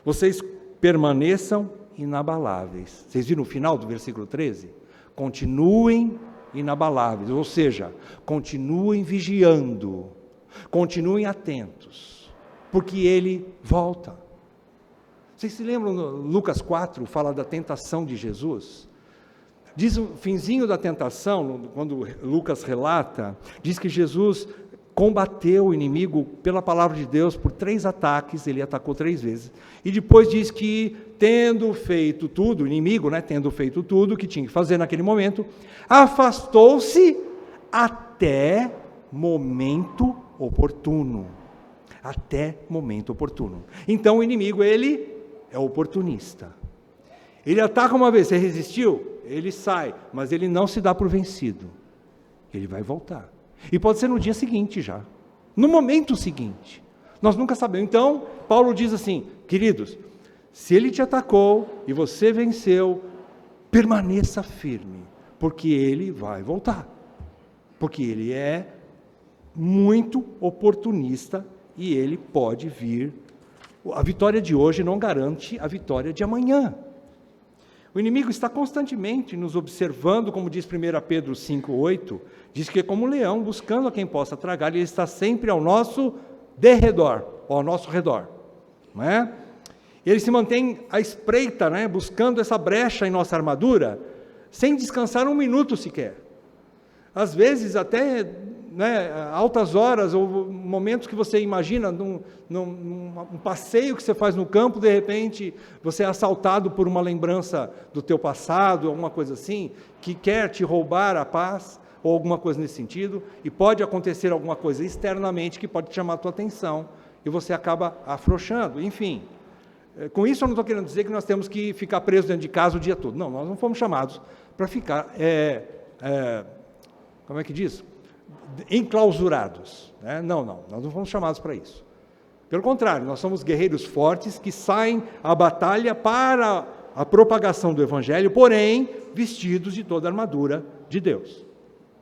vocês permaneçam inabaláveis. Vocês viram o final do versículo 13? Continuem inabaláveis, ou seja, continuem vigiando, continuem atentos, porque ele volta. Vocês se lembram, Lucas 4 fala da tentação de Jesus? Diz o finzinho da tentação, quando Lucas relata, diz que Jesus combateu o inimigo pela palavra de Deus por 3 ataques, ele atacou 3 vezes, e depois diz que tendo feito tudo, o inimigo, né, tendo feito tudo o que tinha que fazer naquele momento, afastou-se até momento oportuno. Até momento oportuno. Então o inimigo, ele é oportunista. Ele ataca uma vez, você resistiu? Ele sai, mas ele não se dá por vencido. Ele vai voltar. E pode ser no dia seguinte já, no momento seguinte. Nós nunca sabemos. Então, Paulo diz assim, queridos, se ele te atacou e você venceu, permaneça firme, porque ele vai voltar. Porque ele é muito oportunista e ele pode vir. A vitória de hoje não garante a vitória de amanhã. O inimigo está constantemente nos observando, como diz 1 Pedro 5,8, diz que é como um leão buscando a quem possa tragar, ele está sempre ao nosso derredor, ao nosso redor, não é? Ele se mantém à espreita, né, buscando essa brecha em nossa armadura, sem descansar um minuto sequer. Às vezes até né, altas horas, ou momentos que você imagina, num passeio que você faz no campo, de repente, você é assaltado por uma lembrança do teu passado, alguma coisa assim, que quer te roubar a paz, ou alguma coisa nesse sentido, e pode acontecer alguma coisa externamente que pode chamar a tua atenção, e você acaba afrouxando, enfim. Com isso eu não estou querendo dizer que nós temos que ficar presos dentro de casa o dia todo. Não, nós não fomos chamados para ficar, como é que diz? Enclausurados. Né? Não, nós não fomos chamados para isso. Pelo contrário, nós somos guerreiros fortes que saem à batalha para a propagação do Evangelho, porém, vestidos de toda a armadura de Deus,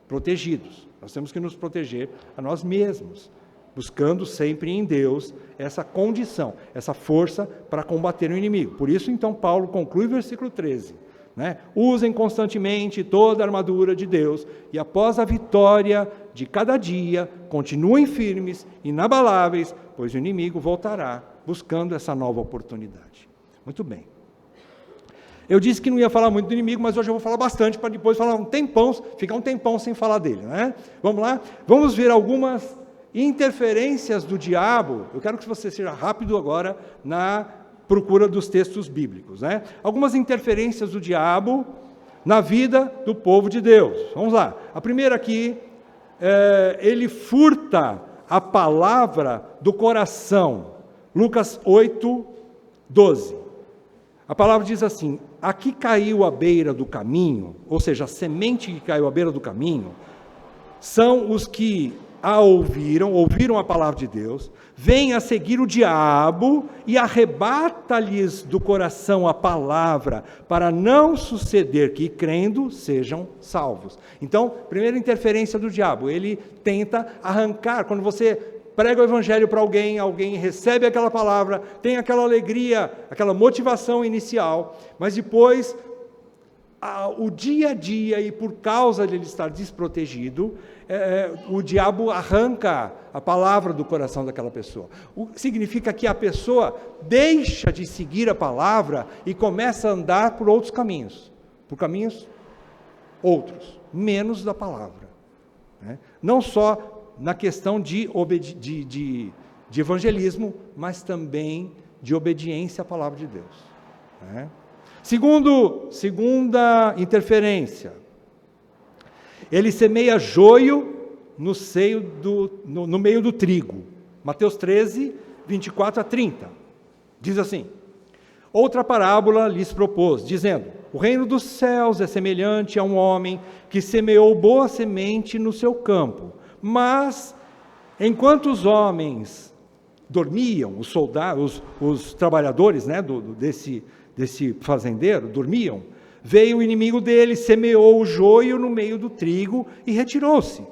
protegidos. Nós temos que nos proteger a nós mesmos, buscando sempre em Deus essa condição, essa força para combater o inimigo. Por isso, então, Paulo conclui o versículo 13, né? Usem constantemente toda a armadura de Deus, e após a vitória de cada dia, continuem firmes, inabaláveis, pois o inimigo voltará, buscando essa nova oportunidade. Muito bem. Eu disse que não ia falar muito do inimigo, mas hoje eu vou falar bastante, para depois ficar um tempão sem falar dele, né? Vamos lá? Vamos ver algumas interferências do diabo. Eu quero que você seja rápido agora na procura dos textos bíblicos, né? Algumas interferências do diabo na vida do povo de Deus. Vamos lá. A primeira aqui, ele furta a palavra do coração. Lucas 8, 12. A palavra diz assim: aqui caiu à beira do caminho, ou seja, a semente que caiu à beira do caminho, são os que a ouviram a palavra de Deus, vêm a seguir o diabo e arrebata-lhes do coração a palavra, para não suceder que, crendo, sejam salvos. Então, primeira interferência do diabo, ele tenta arrancar. Quando você prega o evangelho para alguém recebe aquela palavra, tem aquela alegria, aquela motivação inicial, mas depois, o dia a dia, e por causa de ele estar desprotegido, o diabo arranca a palavra do coração daquela pessoa. Significa que a pessoa deixa de seguir a palavra e começa a andar por outros caminhos, por caminhos outros, menos da palavra, né? Não só na questão de evangelismo, mas também de obediência à palavra de Deus, né? Segunda interferência, ele semeia joio no meio do trigo. Mateus 13, 24 a 30, diz assim: outra parábola lhes propôs, dizendo: o reino dos céus é semelhante a um homem que semeou boa semente no seu campo, mas enquanto os homens dormiam, os soldados, os trabalhadores, né, desse fazendeiro, dormiam, veio o inimigo dele, semeou o joio no meio do trigo e retirou-se.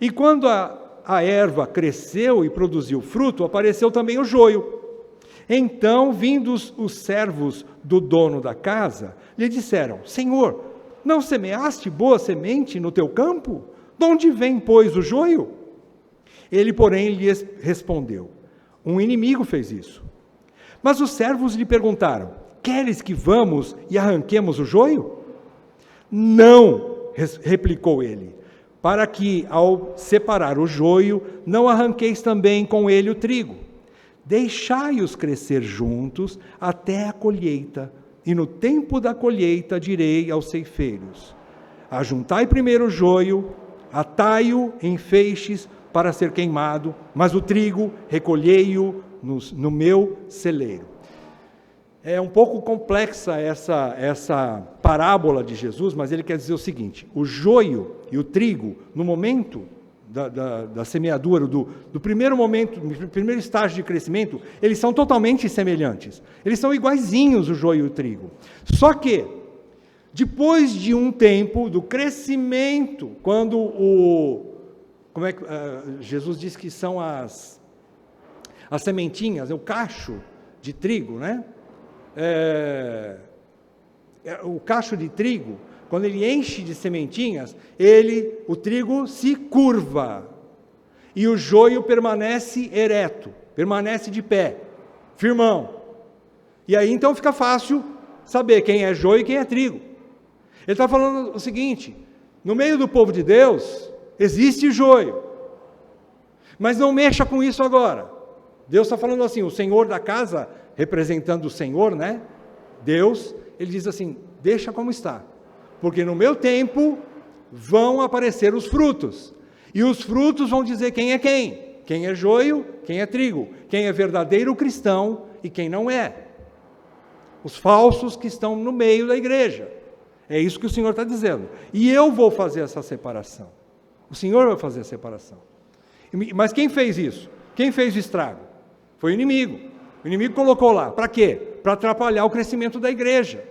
E quando a erva cresceu e produziu fruto, apareceu também o joio. Então, vindos os servos do dono da casa, lhe disseram: Senhor, não semeaste boa semente no teu campo? De onde vem, pois, o joio? Ele, porém, lhes respondeu: um inimigo fez isso. Mas os servos lhe perguntaram: queres que vamos e arranquemos o joio? Não, replicou ele, para que, ao separar o joio, não arranqueis também com ele o trigo. Deixai-os crescer juntos até a colheita, e no tempo da colheita direi aos ceifeiros: ajuntai primeiro o joio, atai-o em feixes para ser queimado, mas o trigo recolhei-o no meu celeiro. É um pouco complexa essa parábola de Jesus, mas ele quer dizer o seguinte: o joio e o trigo, no momento da semeadura, do primeiro momento, do primeiro estágio de crescimento, eles são totalmente semelhantes. Eles são iguaizinhos, o joio e o trigo. Só que, depois de um tempo do crescimento, quando Jesus diz que são as sementinhas, o cacho de trigo, né? O cacho de trigo, quando ele enche de sementinhas, o trigo se curva, e o joio permanece ereto, permanece de pé, firmão. E aí então fica fácil saber quem é joio e quem é trigo. Ele está falando o seguinte: no meio do povo de Deus, existe joio. Mas não mexa com isso agora. Deus está falando assim, o Senhor da casa, representando o Senhor, né? Deus, ele diz assim, deixa como está. Porque no meu tempo vão aparecer os frutos. E os frutos vão dizer quem é quem. Quem é joio, quem é trigo. Quem é verdadeiro cristão e quem não é. Os falsos que estão no meio da igreja. É isso que o Senhor está dizendo. E eu vou fazer essa separação. O Senhor vai fazer a separação. Mas quem fez isso? Quem fez o estrago? Foi o inimigo. O inimigo colocou lá. Para quê? Para atrapalhar o crescimento da igreja.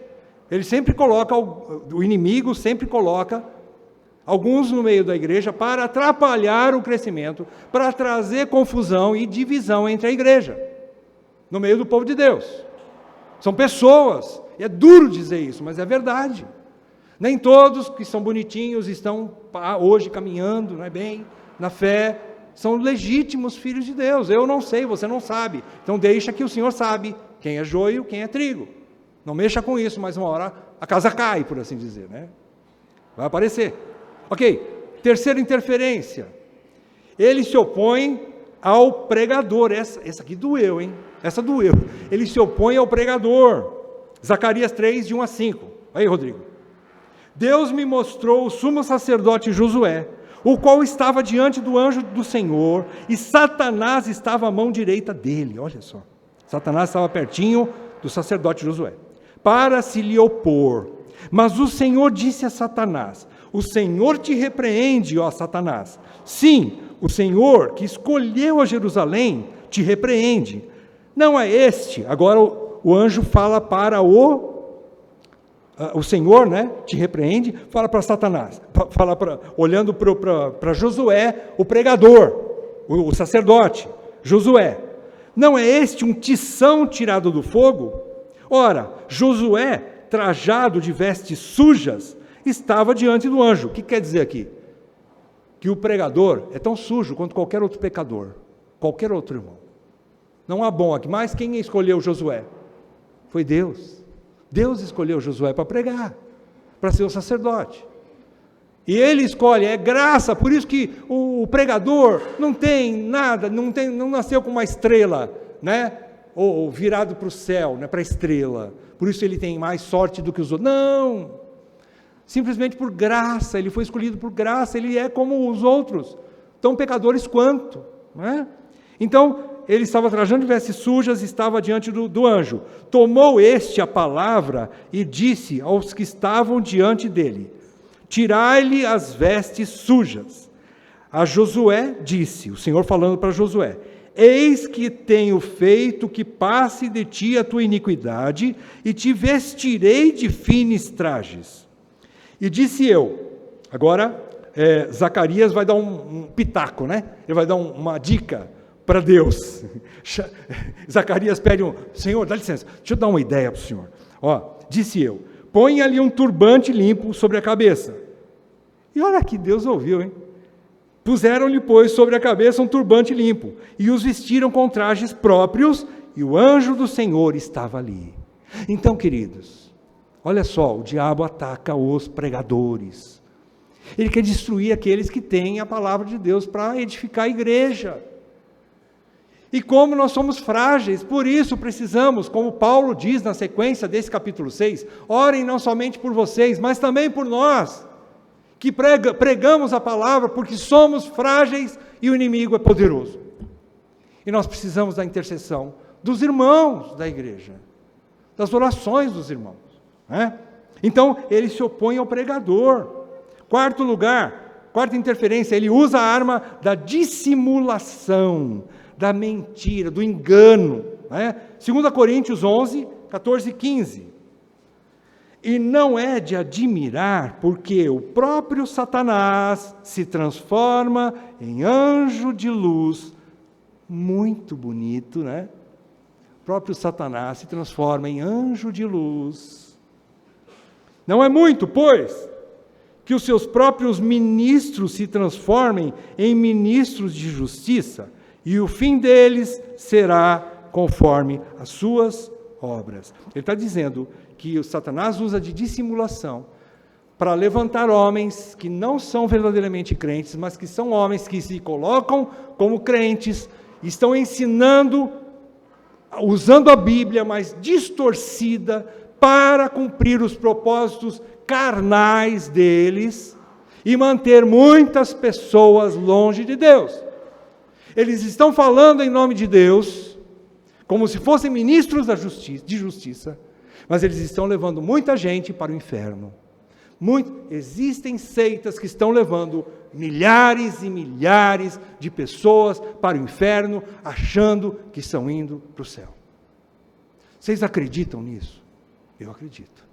Ele sempre coloca, o inimigo sempre coloca alguns no meio da igreja para atrapalhar o crescimento, para trazer confusão e divisão entre a igreja, no meio do povo de Deus. São pessoas, e é duro dizer isso, mas é verdade. Nem todos que são bonitinhos estão hoje caminhando, não é bem, na fé, são legítimos filhos de Deus. Eu não sei, você não sabe. Então deixa que o Senhor sabe quem é joio, quem é trigo. Não mexa com isso, mas uma hora a casa cai, por assim dizer, né? Vai aparecer. Ok, terceira interferência. Ele se opõe ao pregador. Essa aqui doeu, hein? Essa doeu. Ele se opõe ao pregador. Zacarias 3, de 1 a 5. Aí, Rodrigo. Deus me mostrou o sumo sacerdote Josué, o qual estava diante do anjo do Senhor, e Satanás estava à mão direita dele. Olha só. Satanás estava pertinho do sacerdote Josué, para se lhe opor. Mas o Senhor disse a Satanás: o Senhor te repreende, ó Satanás. Sim, o Senhor que escolheu a Jerusalém te repreende. Não é este, agora o anjo fala para o Senhor, né, te repreende, fala para Satanás, olhando para Josué, o pregador, o sacerdote, Josué. Não é este um tição tirado do fogo? Ora, Josué, trajado de vestes sujas, estava diante do anjo. O que quer dizer aqui? Que o pregador é tão sujo quanto qualquer outro pecador, qualquer outro irmão. Não há bom aqui, mas quem escolheu Josué? Foi Deus. Deus escolheu Josué para pregar, para ser o sacerdote. E ele escolhe, é graça, por isso que o pregador não tem nada, não nasceu com uma estrela, né? Ou virado para o céu, né? Para a estrela. Por isso ele tem mais sorte do que os outros. Não! Simplesmente por graça, ele foi escolhido por graça, ele é como os outros, tão pecadores quanto. Né? Então, ele estava trajando vestes sujas, estava diante do anjo. Tomou este a palavra e disse aos que estavam diante dele: tirai-lhe as vestes sujas. A Josué disse, o Senhor falando para Josué: eis que tenho feito que passe de ti a tua iniquidade, e te vestirei de finos trajes. E disse eu, agora Zacarias vai dar um pitaco, né? Ele vai dar uma dica para Deus. Zacarias pede Senhor, dá licença, deixa eu dar uma ideia para o Senhor. Disse eu, põe ali um turbante limpo sobre a cabeça. E olha que Deus ouviu, hein? Puseram-lhe, pois, sobre a cabeça um turbante limpo, e os vestiram com trajes próprios, e o anjo do Senhor estava ali. Então, queridos, olha só, o diabo ataca os pregadores. Ele quer destruir aqueles que têm a palavra de Deus para edificar a igreja. E como nós somos frágeis, por isso precisamos, como Paulo diz na sequência desse capítulo 6, orem não somente por vocês, mas também por nós, que pregamos a palavra, porque somos frágeis e o inimigo é poderoso. E nós precisamos da intercessão dos irmãos da igreja, das orações dos irmãos. Né? Então, ele se opõe ao pregador. Quarta interferência, ele usa a arma da dissimulação, da mentira, do engano. Né? 2 Coríntios 11, 14 e 15. E não é de admirar, porque o próprio Satanás se transforma em anjo de luz. Muito bonito, né? O próprio Satanás se transforma em anjo de luz. Não é muito, pois, que os seus próprios ministros se transformem em ministros de justiça, e o fim deles será conforme as suas obras. Ele está dizendo que o Satanás usa de dissimulação para levantar homens que não são verdadeiramente crentes, mas que são homens que se colocam como crentes, estão ensinando, usando a Bíblia, mas distorcida, para cumprir os propósitos carnais deles e manter muitas pessoas longe de Deus. Eles estão falando em nome de Deus, como se fossem ministros de justiça, mas eles estão levando muita gente para o inferno. Existem seitas que estão levando milhares e milhares de pessoas para o inferno, achando que estão indo para o céu. Vocês acreditam nisso? Eu acredito.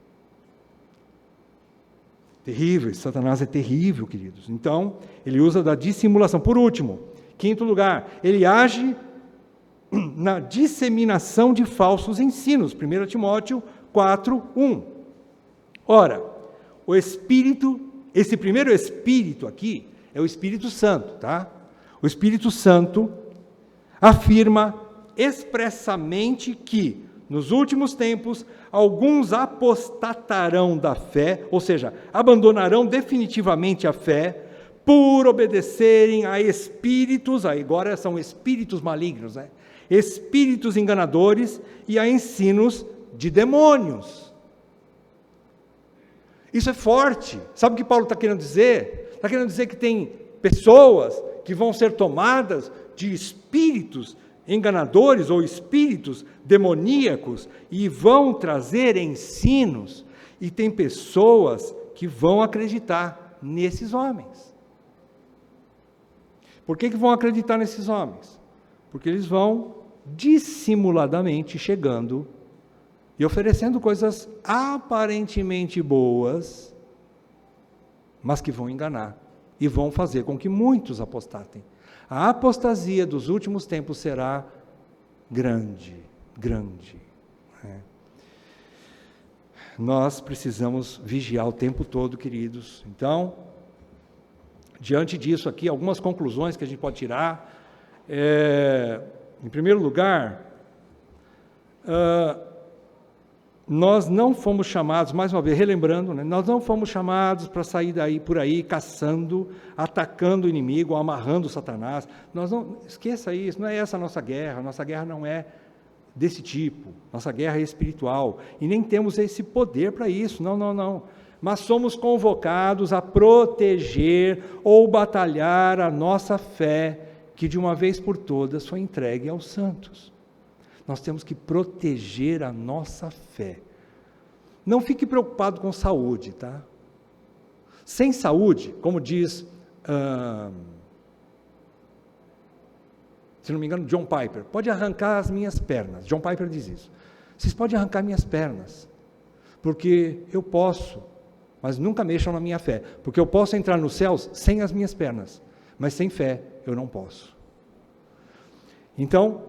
Terrível, Satanás é terrível, queridos. Então, ele usa da dissimulação. Por último, quinto lugar, ele age na disseminação de falsos ensinos. 1 Timóteo 4:1. Ora, o Espírito, esse primeiro Espírito aqui, é o Espírito Santo, tá? O Espírito Santo afirma expressamente que, nos últimos tempos, alguns apostatarão da fé, ou seja, abandonarão definitivamente a fé, por obedecerem a espíritos, agora são espíritos malignos, né? Espíritos enganadores e a ensinos de demônios. Isso é forte. Sabe o que Paulo está querendo dizer? Está querendo dizer que tem pessoas que vão ser tomadas de espíritos enganadores ou espíritos demoníacos e vão trazer ensinos. E tem pessoas que vão acreditar nesses homens. Por que vão acreditar nesses homens? Porque eles vão dissimuladamente chegando e oferecendo coisas aparentemente boas, mas que vão enganar e vão fazer com que muitos apostatem. A apostasia dos últimos tempos será grande, grande. Nós precisamos vigiar o tempo todo, queridos. Então, diante disso aqui, algumas conclusões que a gente pode tirar. Em primeiro lugar, nós não fomos chamados, mais uma vez, relembrando, né, nós não fomos chamados para sair por aí caçando, atacando o inimigo, amarrando Satanás. Esqueça isso, não é essa a nossa guerra não é desse tipo, nossa guerra é espiritual, e nem temos esse poder para isso, não. Mas somos convocados a proteger ou batalhar a nossa fé, que de uma vez por todas foi entregue aos santos. Nós temos que proteger a nossa fé. Não fique preocupado com saúde, tá? Sem saúde, como diz, se não me engano, John Piper, pode arrancar as minhas pernas. John Piper diz isso. Vocês podem arrancar minhas pernas, porque eu posso, mas nunca mexam na minha fé, porque eu posso entrar nos céus sem as minhas pernas, mas sem fé eu não posso. Então,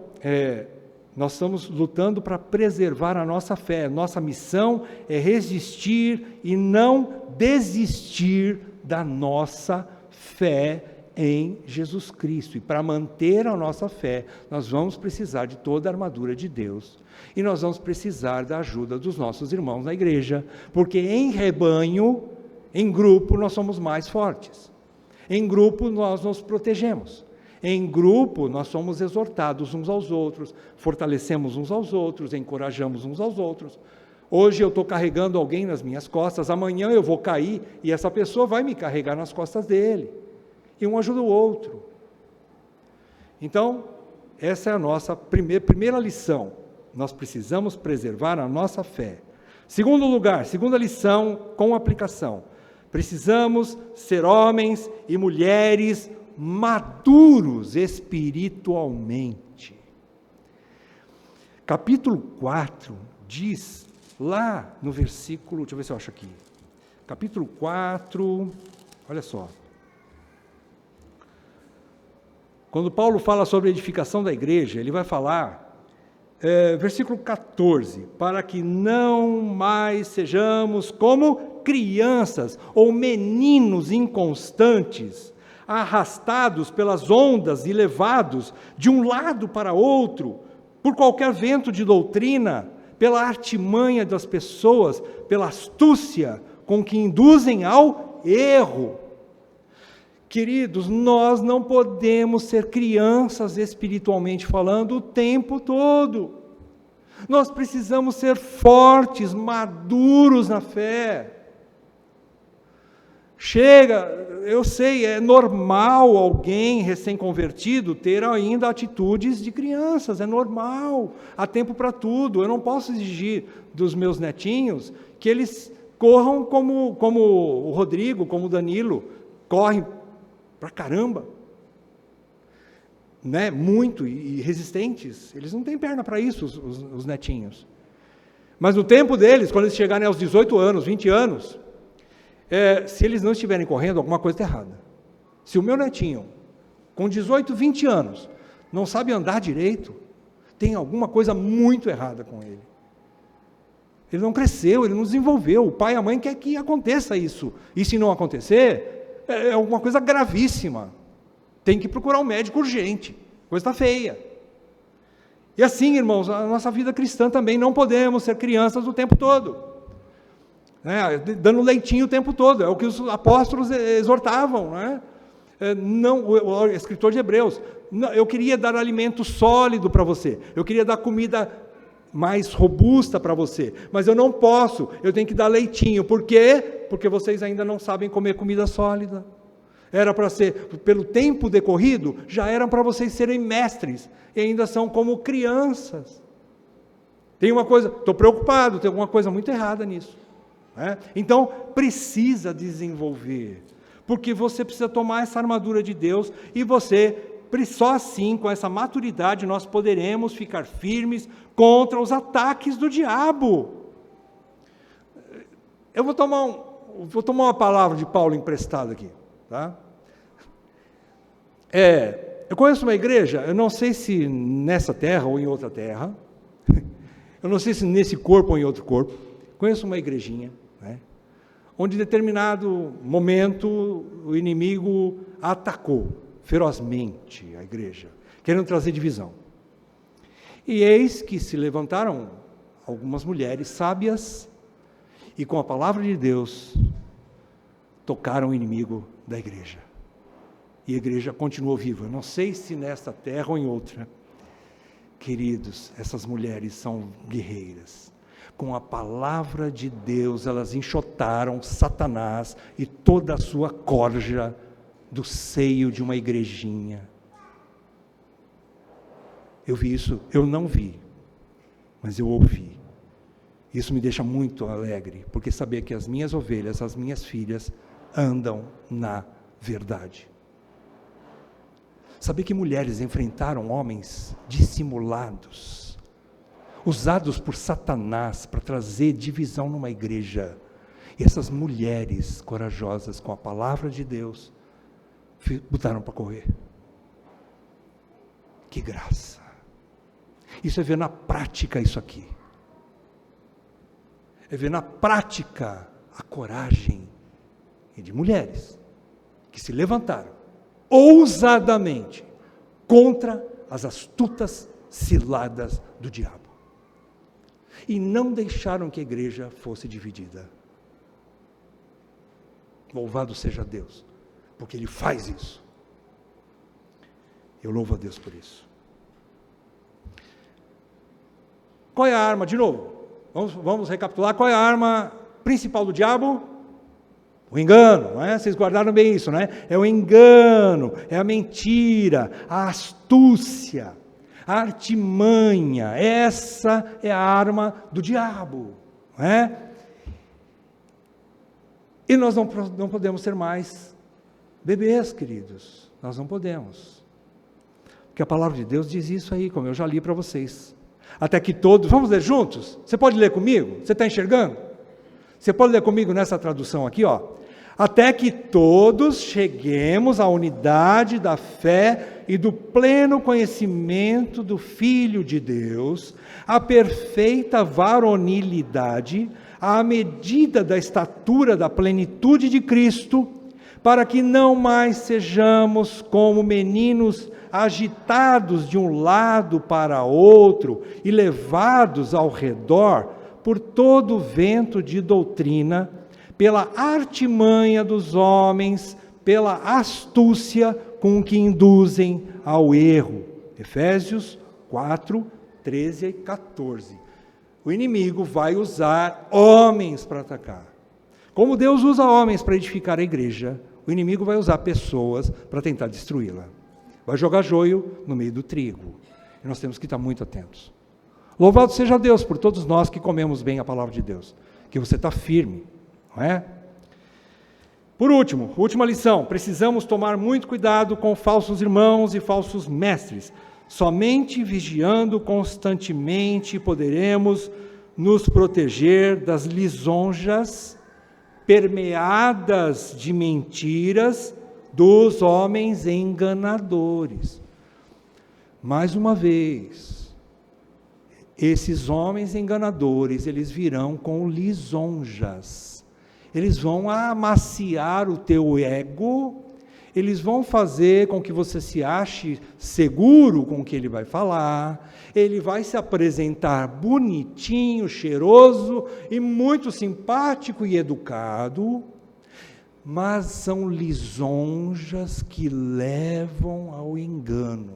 nós estamos lutando para preservar a nossa fé. Nossa missão é resistir e não desistir da nossa fé em Jesus Cristo. E para manter a nossa fé, nós vamos precisar de toda a armadura de Deus. E nós vamos precisar da ajuda dos nossos irmãos na igreja, porque em rebanho, em grupo, nós somos mais fortes. Em grupo, nós nos protegemos. Em grupo, nós somos exortados uns aos outros, fortalecemos uns aos outros, encorajamos uns aos outros. Hoje eu estou carregando alguém nas minhas costas, amanhã eu vou cair e essa pessoa vai me carregar nas costas dele. E um ajuda o outro. Então, essa é a nossa primeira lição. Nós precisamos preservar a nossa fé. Segundo lugar, segunda lição com aplicação. Precisamos ser homens e mulheres maduros espiritualmente. Capítulo 4 diz, lá no versículo, deixa eu ver se eu acho aqui, capítulo 4, olha só, quando Paulo fala sobre a edificação da igreja, ele vai falar, versículo 14, para que não mais sejamos como crianças ou meninos inconstantes, arrastados pelas ondas e levados de um lado para outro, por qualquer vento de doutrina, pela artimanha das pessoas, pela astúcia com que induzem ao erro. Queridos, nós não podemos ser crianças espiritualmente falando o tempo todo. Nós precisamos ser fortes, maduros na fé. Chega, eu sei, é normal alguém recém-convertido ter ainda atitudes de crianças, é normal, há tempo para tudo. Eu não posso exigir dos meus netinhos que eles corram como o Rodrigo, como o Danilo, correm pra caramba, né? Muito, e resistentes. Eles não têm perna para isso, os netinhos. Mas no tempo deles, quando eles chegarem aos 18 anos, 20 anos, se eles não estiverem correndo, alguma coisa está errada. Se o meu netinho, com 18, 20 anos, não sabe andar direito, tem alguma coisa muito errada com ele. Ele não cresceu, ele não desenvolveu. O pai e a mãe querem que aconteça isso. E se não acontecer, é alguma coisa gravíssima. Tem que procurar um médico urgente. Coisa está feia. E assim, irmãos, a nossa vida cristã também, não podemos ser crianças o tempo todo. Dando leitinho o tempo todo. É o que os apóstolos exortavam. Não, o escritor de Hebreus. Não, eu queria dar alimento sólido para você. Eu queria dar comida mais robusta para você, mas eu não posso, eu tenho que dar leitinho. Por quê? Porque vocês ainda não sabem comer comida sólida. Era para ser, pelo tempo decorrido, já eram para vocês serem mestres, e ainda são como crianças. Tem uma coisa, estou preocupado, tem alguma coisa muito errada nisso. Então, precisa desenvolver, porque você precisa tomar essa armadura de Deus, e só assim, com essa maturidade, nós poderemos ficar firmes contra os ataques do diabo. Eu vou tomar uma palavra de Paulo emprestada aqui. Tá? Eu conheço uma igreja, eu não sei se nessa terra ou em outra terra, eu não sei se nesse corpo ou em outro corpo, conheço uma igrejinha, onde em determinado momento o inimigo atacou ferozmente a igreja, querendo trazer divisão. E eis que se levantaram algumas mulheres sábias e com a palavra de Deus tocaram o inimigo da igreja. E a igreja continuou viva. Eu não sei se nesta terra ou em outra. Queridos, essas mulheres são guerreiras. Com a palavra de Deus, elas enxotaram Satanás e toda a sua corja do seio de uma igrejinha. Eu vi isso, eu não vi, mas eu ouvi. Isso me deixa muito alegre, porque saber que as minhas ovelhas, as minhas filhas, andam na verdade. Saber que mulheres enfrentaram homens dissimulados, usados por Satanás para trazer divisão numa igreja. E essas mulheres corajosas, com a palavra de Deus, botaram para correr. Que graça! Isso é ver na prática isso aqui. É ver na prática a coragem de mulheres que se levantaram ousadamente contra as astutas ciladas do diabo. E não deixaram que a igreja fosse dividida. Louvado seja Deus, porque Ele faz isso. Eu louvo a Deus por isso. Qual é a arma, de novo? Vamos recapitular. Qual é a arma principal do diabo? O engano, não é? Vocês guardaram bem isso, não é? É o engano, é a mentira, a astúcia, a artimanha. Essa é a arma do diabo, não é? E nós não podemos ser mais bebês, queridos. Nós não podemos. Porque a palavra de Deus diz isso aí, como eu já li para vocês. Até que todos, vamos ler juntos? Você pode ler comigo? Você está enxergando? Você pode ler comigo nessa tradução aqui, ó. Até que todos cheguemos à unidade da fé e do pleno conhecimento do Filho de Deus, à perfeita varonilidade, à medida da estatura da plenitude de Cristo, para que não mais sejamos como meninos agitados de um lado para outro e levados ao redor por todo o vento de doutrina, pela artimanha dos homens, pela astúcia com que induzem ao erro. Efésios 4, 13 e 14. O inimigo vai usar homens para atacar. Como Deus usa homens para edificar a igreja, o inimigo vai usar pessoas para tentar destruí-la. Vai jogar joio no meio do trigo. E nós temos que estar muito atentos. Louvado seja Deus por todos nós que comemos bem a palavra de Deus. Que você está firme, não é? Por último, última lição. Precisamos tomar muito cuidado com falsos irmãos e falsos mestres. Somente vigiando constantemente poderemos nos proteger das lisonjas permeadas de mentiras dos homens enganadores. Mais uma vez, esses homens enganadores, eles virão com lisonjas. Eles vão amaciar o teu ego, eles vão fazer com que você se ache seguro com o que ele vai falar, ele vai se apresentar bonitinho, cheiroso e muito simpático e educado, mas são lisonjas que levam ao engano.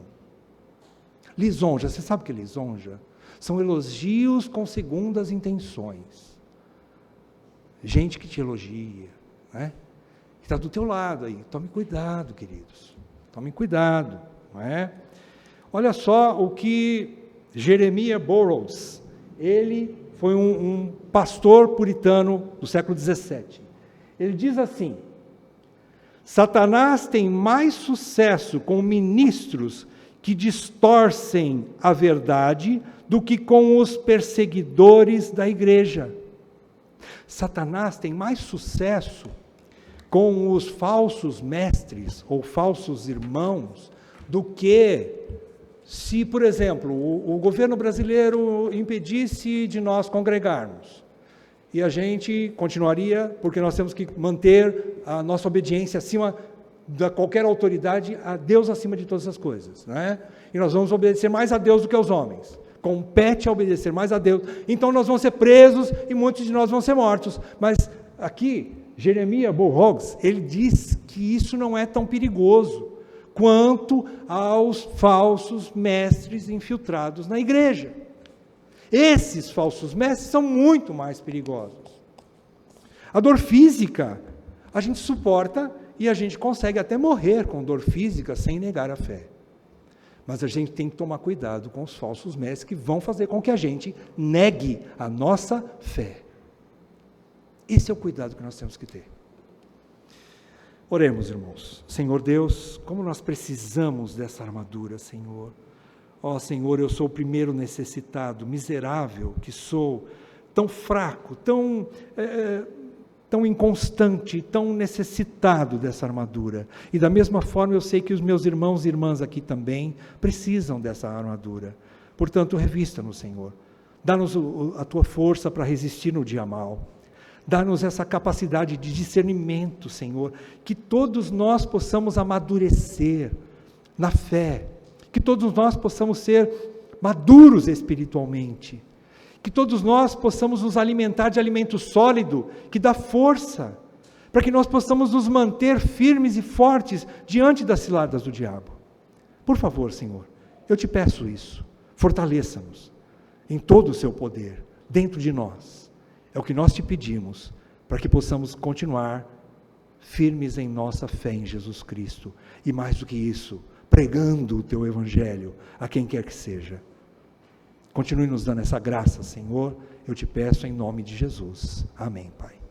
Lisonja, você sabe o que é lisonja? São elogios com segundas intenções. Gente que te elogia, né? Que está do teu lado aí. Tome cuidado, queridos. Tome cuidado, não é? Olha só o que Jeremiah Burroughs, ele foi um pastor puritano do século 17. Ele diz assim: Satanás tem mais sucesso com ministros que distorcem a verdade do que com os perseguidores da igreja. Satanás tem mais sucesso com os falsos mestres ou falsos irmãos do que se, por exemplo, o governo brasileiro impedisse de nós congregarmos. E a gente continuaria, porque nós temos que manter a nossa obediência acima de qualquer autoridade, a Deus acima de todas as coisas, né? E nós vamos obedecer mais a Deus do que aos homens. Compete a obedecer mais a Deus. Então nós vamos ser presos e muitos de nós vão ser mortos. Mas aqui, Jeremiah Burroughs, ele diz que isso não é tão perigoso quanto aos falsos mestres infiltrados na igreja. Esses falsos mestres são muito mais perigosos. A dor física, a gente suporta e a gente consegue até morrer com dor física sem negar a fé. Mas a gente tem que tomar cuidado com os falsos mestres que vão fazer com que a gente negue a nossa fé. Esse é o cuidado que nós temos que ter. Oremos, irmãos. Senhor Deus, como nós precisamos dessa armadura, Senhor. Ó Senhor, eu sou o primeiro necessitado, miserável que sou, tão fraco, tão inconstante, tão necessitado dessa armadura. E da mesma forma eu sei que os meus irmãos e irmãs aqui também precisam dessa armadura. Portanto, revista-nos, Senhor. Dá-nos a tua força para resistir no dia mau. Dá-nos essa capacidade de discernimento, Senhor, que todos nós possamos amadurecer na fé, que todos nós possamos ser maduros espiritualmente, que todos nós possamos nos alimentar de alimento sólido, que dá força, para que nós possamos nos manter firmes e fortes diante das ciladas do diabo. Por favor, Senhor, eu te peço isso, fortaleça-nos em todo o seu poder, dentro de nós. É o que nós te pedimos, para que possamos continuar firmes em nossa fé em Jesus Cristo, e mais do que isso, pregando o teu evangelho a quem quer que seja. Continue nos dando essa graça, Senhor, eu te peço em nome de Jesus. Amém, Pai.